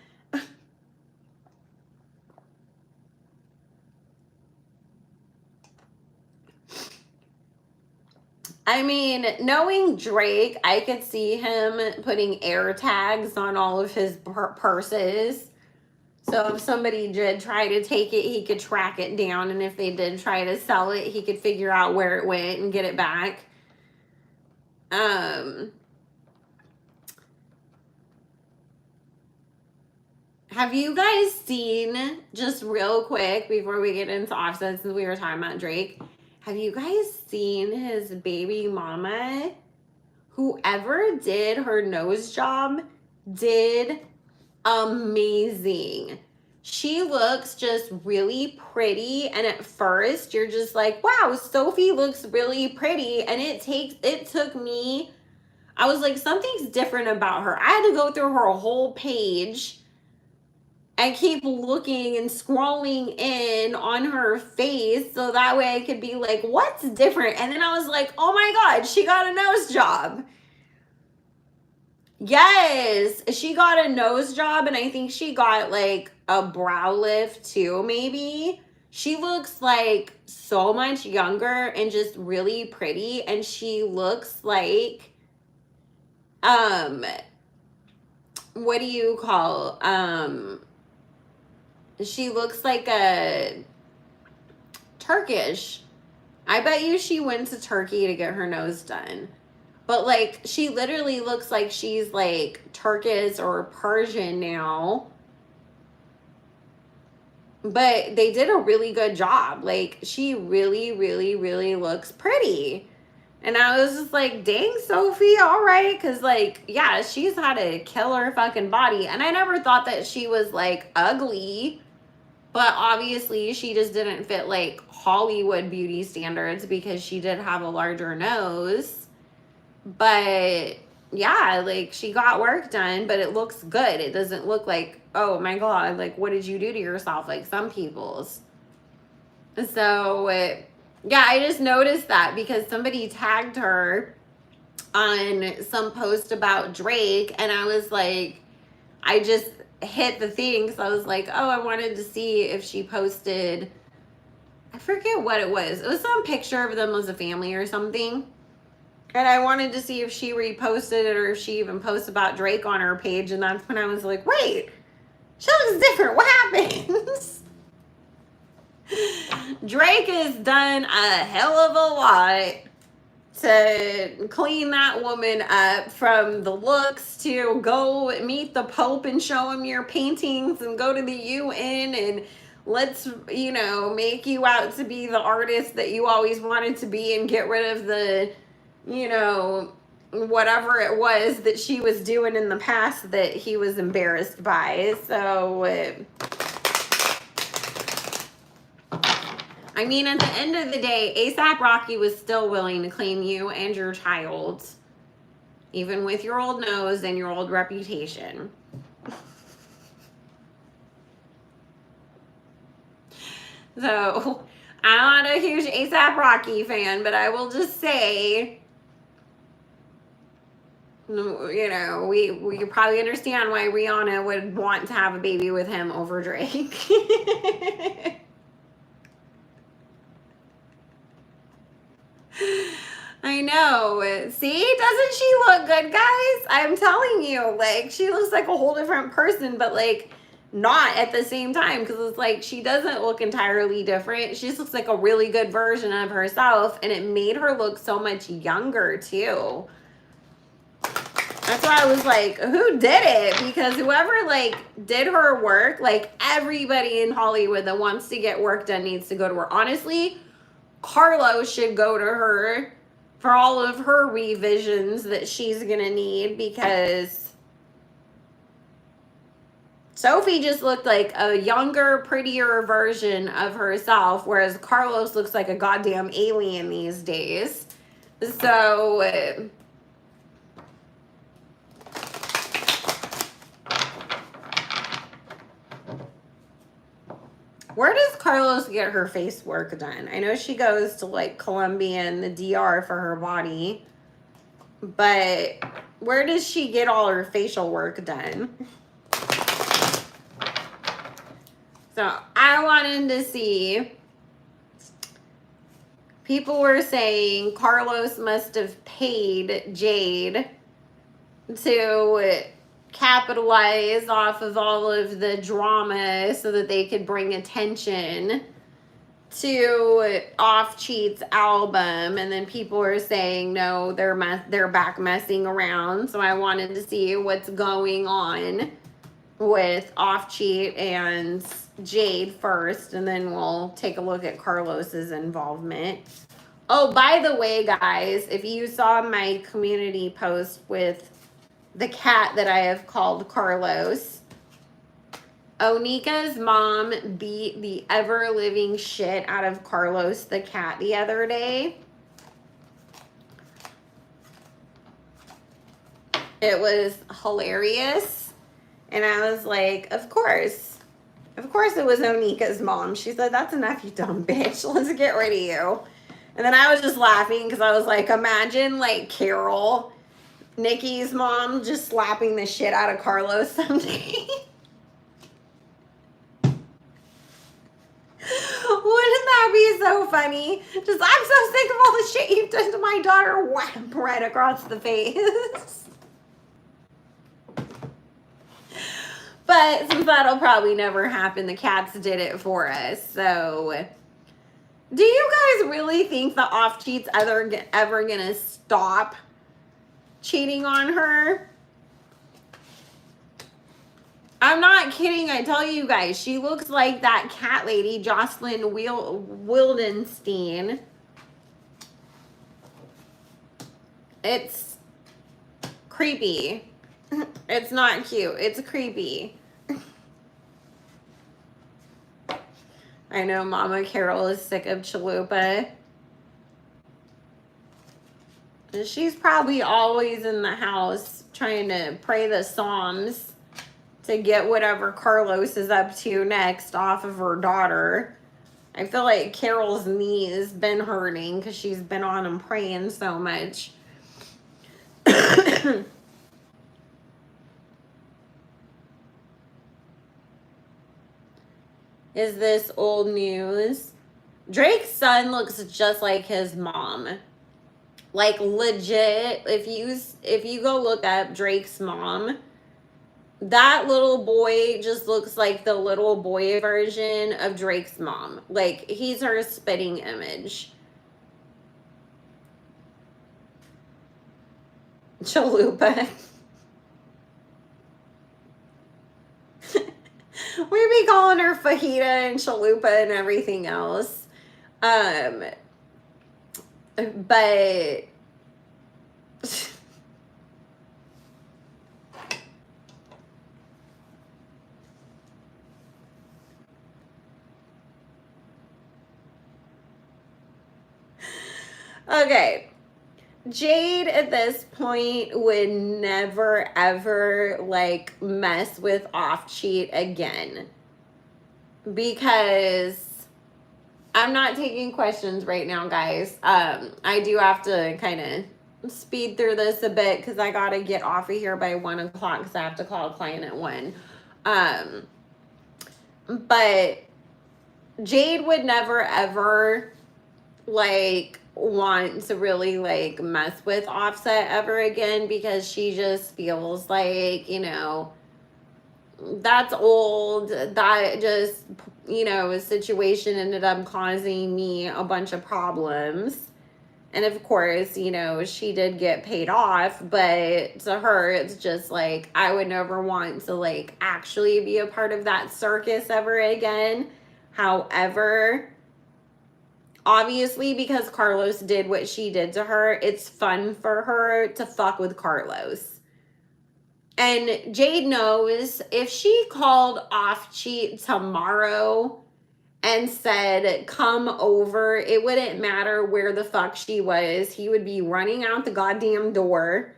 I mean, knowing Drake, I could see him putting air tags on all of his purses. So if somebody did try to take it, he could track it down. And if they did try to sell it, he could figure out where it went and get it back. Have you guys seen, just real quick before we get into Offset, since we were talking about Drake, have you guys seen his baby mama? Whoever did her nose job did amazing. She looks just really pretty, and at first you're just like, wow, Sophie looks really pretty. And it took me, I was like, something's different about her. I had to go through her whole page I keep looking and scrolling in on her face so that way I could be like, what's different? And then I was like, oh my God, she got a nose job. Yes, she got a nose job, and I think she got like a brow lift too, maybe. She looks like so much younger and just really pretty, and she looks like what do you call she looks like a Turkish. I bet you she went to Turkey to get her nose done. But like she literally looks like she's like Turkish or Persian now. But they did a really good job. Like she really, really, really looks pretty. And I was just like, dang, Sophie, all right. Because, like, yeah, she's had a killer fucking body. And I never thought that she was, like, ugly. But obviously, she just didn't fit, like, Hollywood beauty standards because she did have a larger nose. But, yeah, like, she got work done, but it looks good. It doesn't look like, oh, my God, like, what did you do to yourself? Like some people's. So, yeah, I just noticed that because somebody tagged her on some post about Drake, and I was like, I just hit the thing because I was like, oh, I wanted to see if she posted, I forget what it was. It was some picture of them as a family or something. And I wanted to see if she reposted it or if she even posts about Drake on her page. And that's when I was like, wait, she looks different. What happened? Drake has done a hell of a lot to clean that woman up, from the looks to go meet the Pope and show him your paintings and go to the UN and let's, you know, make you out to be the artist that you always wanted to be and get rid of the, you know, whatever it was that she was doing in the past that he was embarrassed by. So, I mean, at the end of the day, A$AP Rocky was still willing to claim you and your child, even with your old nose and your old reputation. So, I'm not a huge A$AP Rocky fan, but I will just say, you know, we probably understand why Rihanna would want to have a baby with him over Drake. I know. See, doesn't she look good, guys? I'm telling you, like, she looks like a whole different person, but like not at the same time, because it's like she doesn't look entirely different. She just looks like a really good version of herself, and it made her look so much younger too. That's why I was like, who did it? Because whoever like did her work, like everybody in Hollywood that wants to get work done needs to go to her. Honestly, Carlos should go to her for all of her revisions that she's gonna need, because Sophie just looked like a younger, prettier version of herself, whereas Carlos looks like a goddamn alien these days. So where does Carlos get her face work done? I know she goes to like Colombia and the DR for her body, but where does she get all her facial work done? So I wanted to see, people were saying Carlos must have paid Jade to capitalize off of all of the drama so that they could bring attention to Off Cheat's album. And then people were saying no, they're back messing around. So I wanted to see what's going on with Off Cheat and Jade first, and then we'll take a look at Carlos's involvement. Oh, by the way, guys, if you saw my community post with the cat that I have called Carlos, Onika's mom beat the ever-living shit out of Carlos the cat the other day. It was hilarious. And I was like, of course. Of course it was Onika's mom. She said, that's enough, you dumb bitch. Let's get rid of you. And then I was just laughing because I was like, imagine like Carol, Nikki's mom, just slapping the shit out of Carlos someday. Wouldn't that be so funny? Just, I'm so sick of all the shit you've done to my daughter. Wham, right across the face. But since that'll probably never happen, the cats did it for us. So, do you guys really think the off cheat's ever gonna stop cheating on her? I'm not kidding. I tell you guys, she looks like that cat lady, Jocelyn Wildenstein. It's creepy. It's not cute. It's creepy. I know Mama Carol is sick of Chalupa. She's probably always in the house trying to pray the Psalms to get whatever Carlos is up to next off of her daughter. I feel like Carol's knee has been hurting because she's been on him praying so much. Is this old news? Drake's son looks just like his mom. Like legit, if you go look up Drake's mom, that little boy just looks like the little boy version of Drake's mom. Like, he's her spitting image. Chalupa. We be calling her fajita and chalupa and everything else. But okay. Jade at this point would never ever like mess with off cheat again, because I'm not taking questions right now, guys. I do have to kind of speed through this a bit because I gotta get off of here by 1 o'clock because I have to call a client at 1. But Jade would never ever like want to really like mess with Offset ever again, because she just feels like, you know, that's old. That just, you know, a situation ended up causing me a bunch of problems. And of course, you know, she did get paid off, but to her, it's just like, I would never want to like actually be a part of that circus ever again. However, obviously, because Carlos did what she did to her, it's fun for her to fuck with Carlos. And Jade knows if she called off cheat tomorrow and said, come over, it wouldn't matter where the fuck she was. He would be running out the goddamn door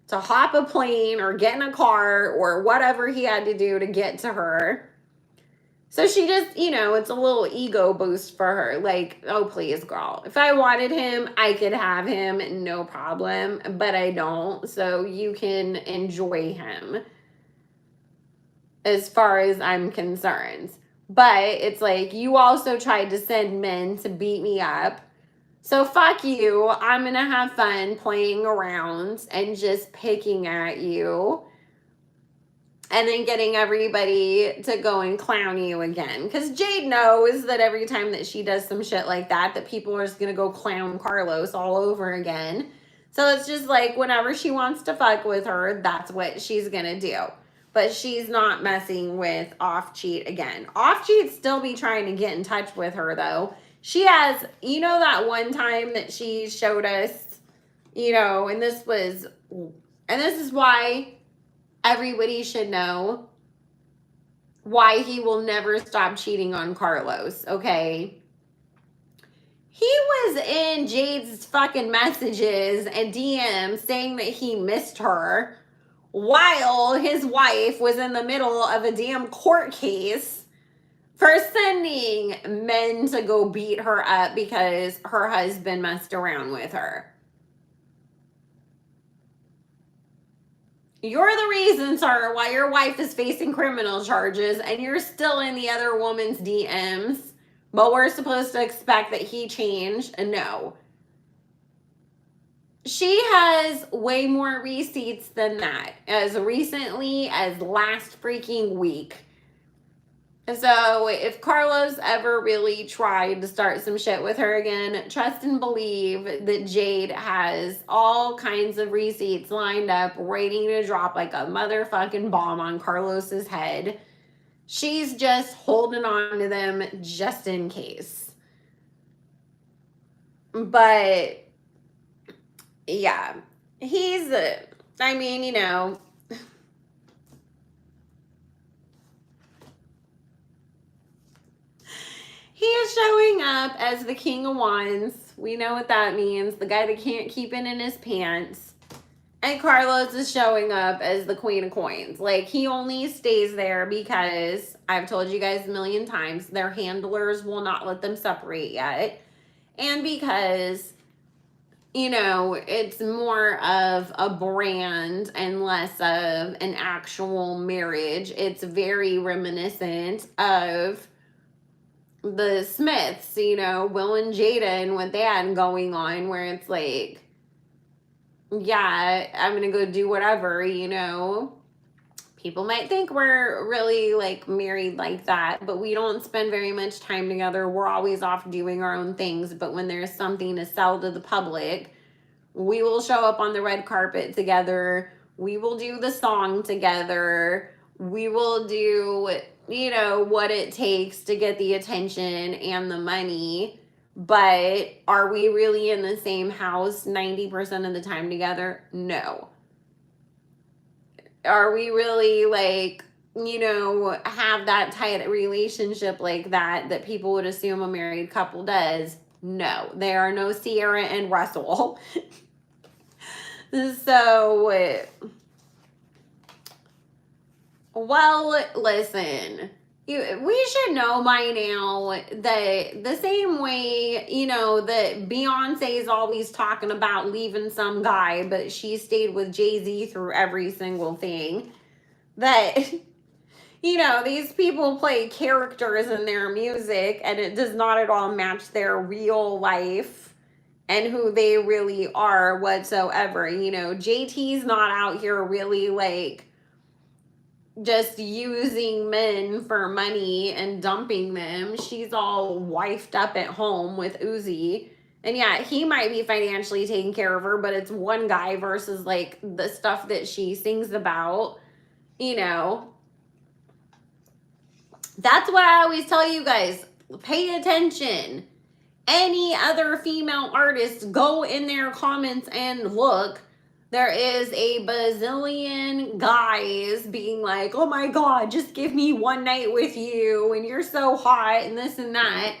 to hop a plane or get in a car or whatever he had to do to get to her. So she just, you know, it's a little ego boost for her. Like, oh, please, girl. If I wanted him, I could have him, no problem. But I don't. So you can enjoy him as far as I'm concerned. But it's like, you also tried to send men to beat me up. So fuck you. I'm going to have fun playing around and just picking at you. And then getting everybody to go and clown you again. Because Jade knows that every time that she does some shit like that, that people are just going to go clown Carlos all over again. So it's just like, whenever she wants to fuck with her, that's what she's going to do. But she's not messing with off cheat again. Off cheat still be trying to get in touch with her, though. She has, you know, that one time that she showed us, you know, and this is why everybody should know why he will never stop cheating on Carlos, okay? He was in Jade's fucking messages and DMs saying that he missed her while his wife was in the middle of a damn court case for sending men to go beat her up because her husband messed around with her. You're the reason, sir, why your wife is facing criminal charges and you're still in the other woman's DMs. But we're supposed to expect that he changed? No. She has way more receipts than that. As recently as last freaking week. So if Carlos ever really tried to start some shit with her again, trust and believe that Jade has all kinds of receipts lined up, waiting to drop like a motherfucking bomb on Carlos's head. She's just holding on to them just in case. But yeah, he's, I mean, you know, he is showing up as the King of Wands. We know what that means. The guy that can't keep it in his pants. And Carlos is showing up as the Queen of Coins. Like, he only stays there because, I've told you guys a million times, their handlers will not let them separate yet. And because, you know, it's more of a brand and less of an actual marriage. It's very reminiscent of the Smiths, you know, Will and Jada and what they had going on, where it's like, yeah, I'm gonna go do whatever, you know. People might think we're really like married like that, but we don't spend very much time together. We're always off doing our own things. But when there's something to sell to the public, we will show up on the red carpet together. We will do the song together. We will do, you know, what it takes to get the attention and the money. But are we really in the same house 90% of the time together? No. Are we really like, you know, have that tight relationship like that people would assume a married couple does? No. They are no Sierra and Russell. So, well, listen, we should know by now that the same way, you know, that Beyonce is always talking about leaving some guy, but she stayed with Jay-Z through every single thing, that, you know, these people play characters in their music and it does not at all match their real life and who they really are whatsoever. You know, JT's not out here really like just using men for money and dumping them. She's all wifed up at home with Uzi. And yeah, he might be financially taking care of her, but it's one guy versus like the stuff that she sings about, you know. That's what I always tell you guys. Pay attention. Any other female artists, go in their comments and look. There is a bazillion guys being like, oh my God, just give me one night with you and you're so hot and this and that.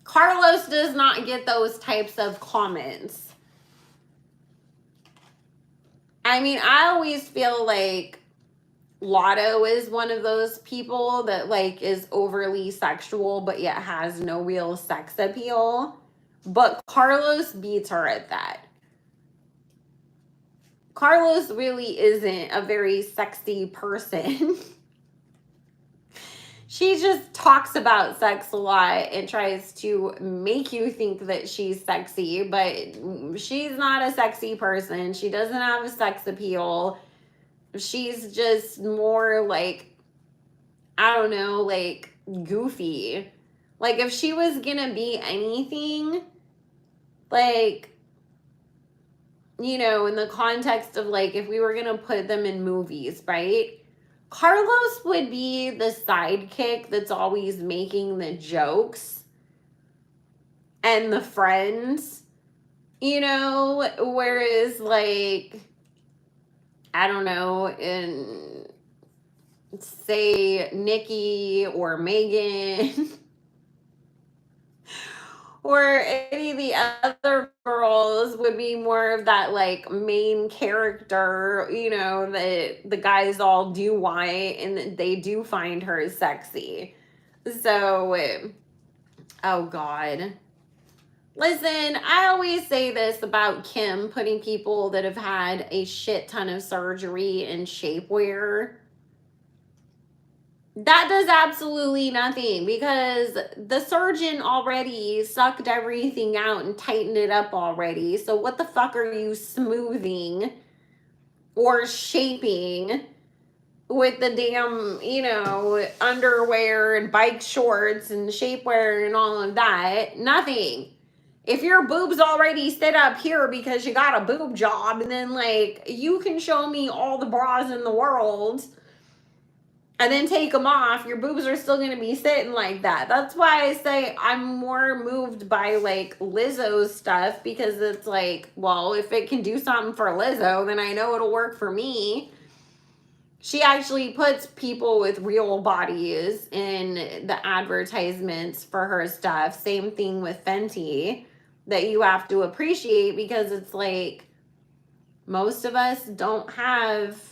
Carlos does not get those types of comments. I mean, I always feel like Lotto is one of those people that like is overly sexual but yet has no real sex appeal. But Carlos beats her at that. Carlos really isn't a very sexy person. She just talks about sex a lot and tries to make you think that she's sexy, but she's not a sexy person. She doesn't have a sex appeal. She's just more like, I don't know, like goofy. Like if she was gonna be anything, like, you know, in the context of like, if we were gonna put them in movies, right? Carlos would be the sidekick that's always making the jokes and the friends, you know, whereas like, I don't know, in say Nikki or Megan or any of the other girls would be more of that like main character, you know, that the guys all do want and they do find her sexy. So, oh God. Listen, I always say this about Kim putting people that have had a shit ton of surgery in shapewear. That does absolutely nothing because the surgeon already sucked everything out and tightened it up already. So what the fuck are you smoothing or shaping with the damn, underwear and bike shorts and shapewear and all of that? Nothing. If your boobs already sit up here because you got a boob job, and then like you can show me all the bras in the world and then take them off, your boobs are still going to be sitting like that. That's why I say I'm more moved by like Lizzo's stuff, because it's like, well, if it can do something for Lizzo, then I know it'll work for me. She actually puts people with real bodies in the advertisements for her stuff. Same thing with Fenty, that you have to appreciate, because it's like most of us don't have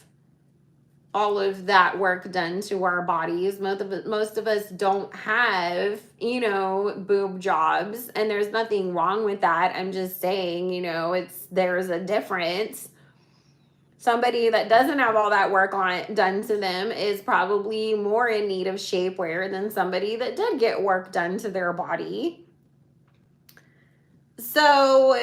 all of that work done to our bodies. Most of us don't have, boob jobs, and there's nothing wrong with that. I'm just saying, there's a difference. Somebody that doesn't have all that work done to them is probably more in need of shapewear than somebody that did get work done to their body. So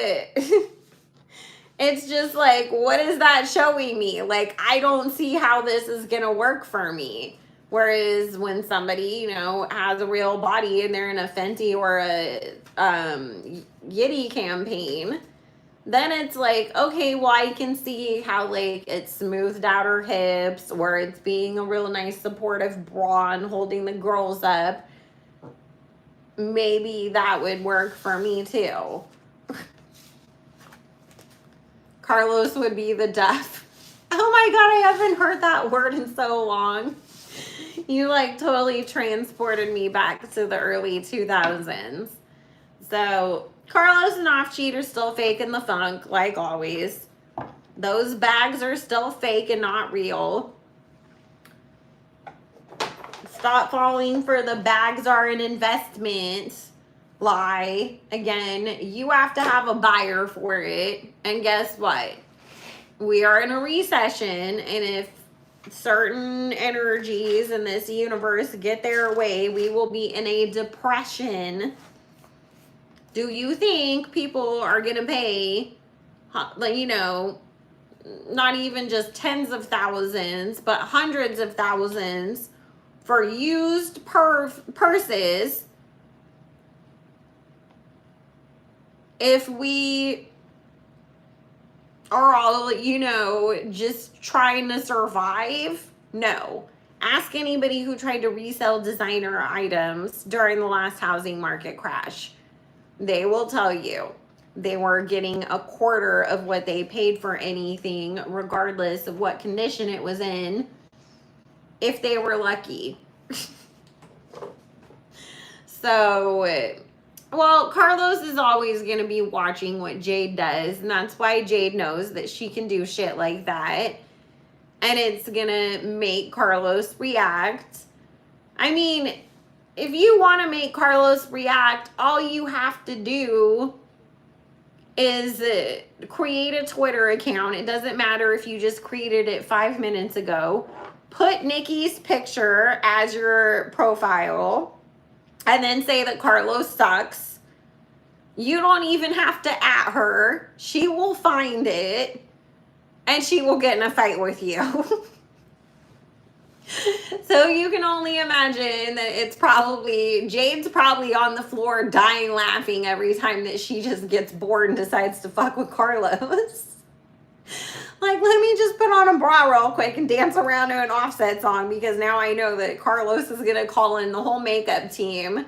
it's just like, what is that showing me? Like, I don't see how this is going to work for me. Whereas when somebody, has a real body and they're in a Fenty or a Yitty campaign, then it's like, okay, well, I can see how like it's smoothed out her hips, or it's being a real nice supportive bra and holding the girls up. Maybe that would work for me too. Carlos would be the deaf. Oh my God, I haven't heard that word in so long. You like totally transported me back to the early 2000s. So Carlos and Offsheet are still faking the funk, like always. Those bags are still fake and not real. Stop falling for the bags are an investment lie. Again, you have to have a buyer for it. And guess what? We are in a recession, and if certain energies in this universe get their way, we will be in a depression. Do you think people are going to pay, not even just tens of thousands, but hundreds of thousands for used purses if we are all, just trying to survive? No. Ask anybody who tried to resell designer items during the last housing market crash. They will tell you they were getting a quarter of what they paid for anything, regardless of what condition it was in, if they were lucky. So, well, Carlos is always going to be watching what Jade does, and that's why Jade knows that she can do shit like that, and it's going to make Carlos react. I mean, if you want to make Carlos react, all you have to do is create a Twitter account. It doesn't matter if you just created it 5 minutes ago. Put Nikki's picture as your profile, and then say that Carlos sucks. You don't even have to @ her. She will find it, and she will get in a fight with you. So you can only imagine that Jade's probably on the floor dying laughing every time that she just gets bored and decides to fuck with Carlos. Like, let me just put on a bra real quick and dance around to an Offset song, because now I know that Carlos is going to call in the whole makeup team.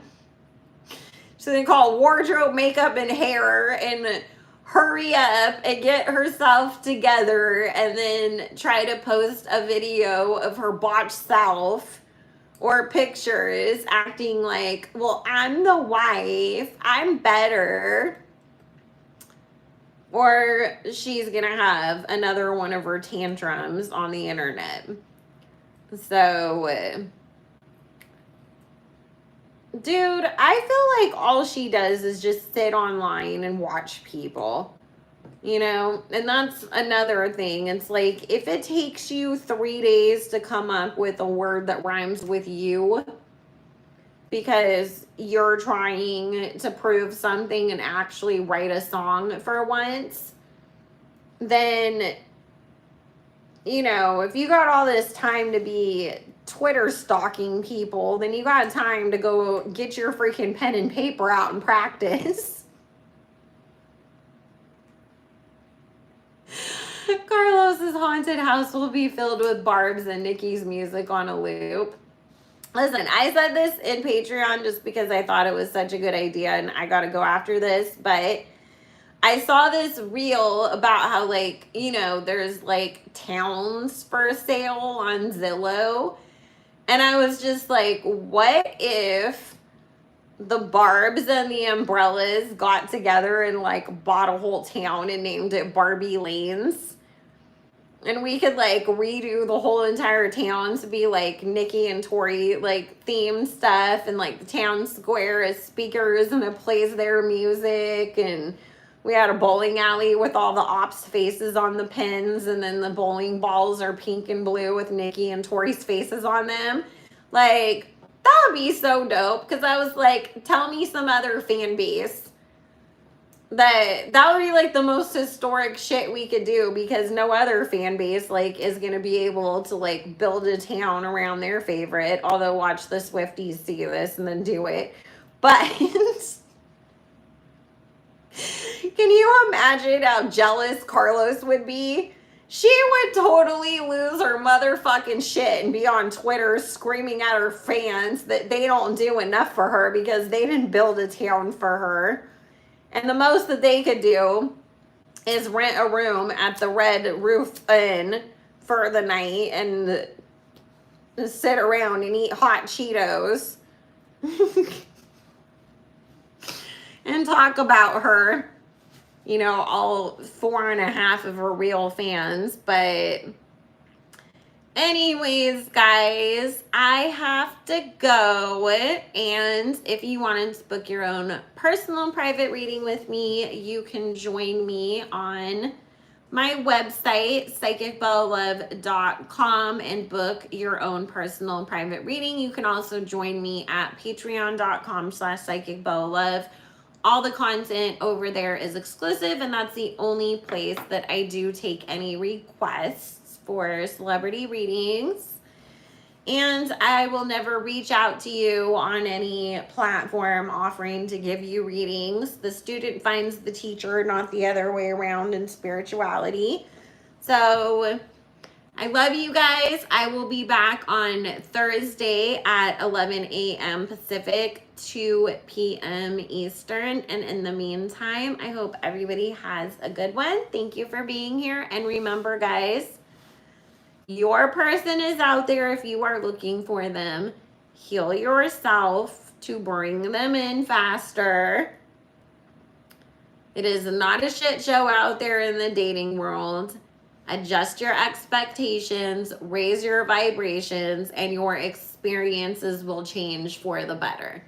She's going to call wardrobe, makeup, and hair, and hurry up and get herself together, and then try to post a video of her botched self or pictures acting like, well, I'm the wife, I'm better. Or she's gonna have another one of her tantrums on the internet. So Dude, I feel like all she does is just sit online and watch people. You know, and that's another thing. It's like if it takes you 3 days to come up with a word that rhymes with you because you're trying to prove something and actually write a song for once, then, you know, if you got all this time to be Twitter stalking people, then you got time to go get your freaking pen and paper out and practice. Carlos's haunted house will be filled with Barb's and Nikki's music on a loop. Listen, I said this in Patreon just because I thought it was such a good idea and I got to go after this, but I saw this reel about how, like, you know, there's like towns for sale on Zillow. And I was just like, what if the Barbs and the Umbrellas got together and like bought a whole town and named it Barbie Lanes? And we could like redo the whole entire town to be like Nikki and Tori like themed stuff, and like the town square is speakers and it plays their music, and we had a bowling alley with all the ops faces on the pins, and then the bowling balls are pink and blue with Nikki and Tori's faces on them. Like, that would be so dope, because I was like, tell me some other fan base that would be like the most historic shit we could do, because no other fan base like is gonna be able to like build a town around their favorite. Although, watch the Swifties see this and then do it. But can you imagine how jealous Carlos would be? She would totally lose her motherfucking shit and be on Twitter screaming at her fans that they don't do enough for her because they didn't build a town for her. And the most that they could do is rent a room at the Red Roof Inn for the night and sit around and eat hot Cheetos and talk about her, you know, all 4.5 of her real fans. But anyways, guys, I have to go. And if you wanted to book your own personal private reading with me, you can join me on my website, psychicbellelove.com, and book your own personal private reading. You can also join me at patreon.com/psychicbellelove. All the content over there is exclusive, and that's the only place that I do take any requests for celebrity readings. And I will never reach out to you on any platform offering to give you readings. The student finds the teacher, not the other way around in spirituality. So I love you guys. I will be back on Thursday at 11 a.m. Pacific, 2 p.m. Eastern. And in the meantime, I hope everybody has a good one. Thank you for being here. And remember, guys, your person is out there if you are looking for them. Heal yourself to bring them in faster. It is not a shit show out there in the dating world. Adjust your expectations, raise your vibrations, and your experiences will change for the better.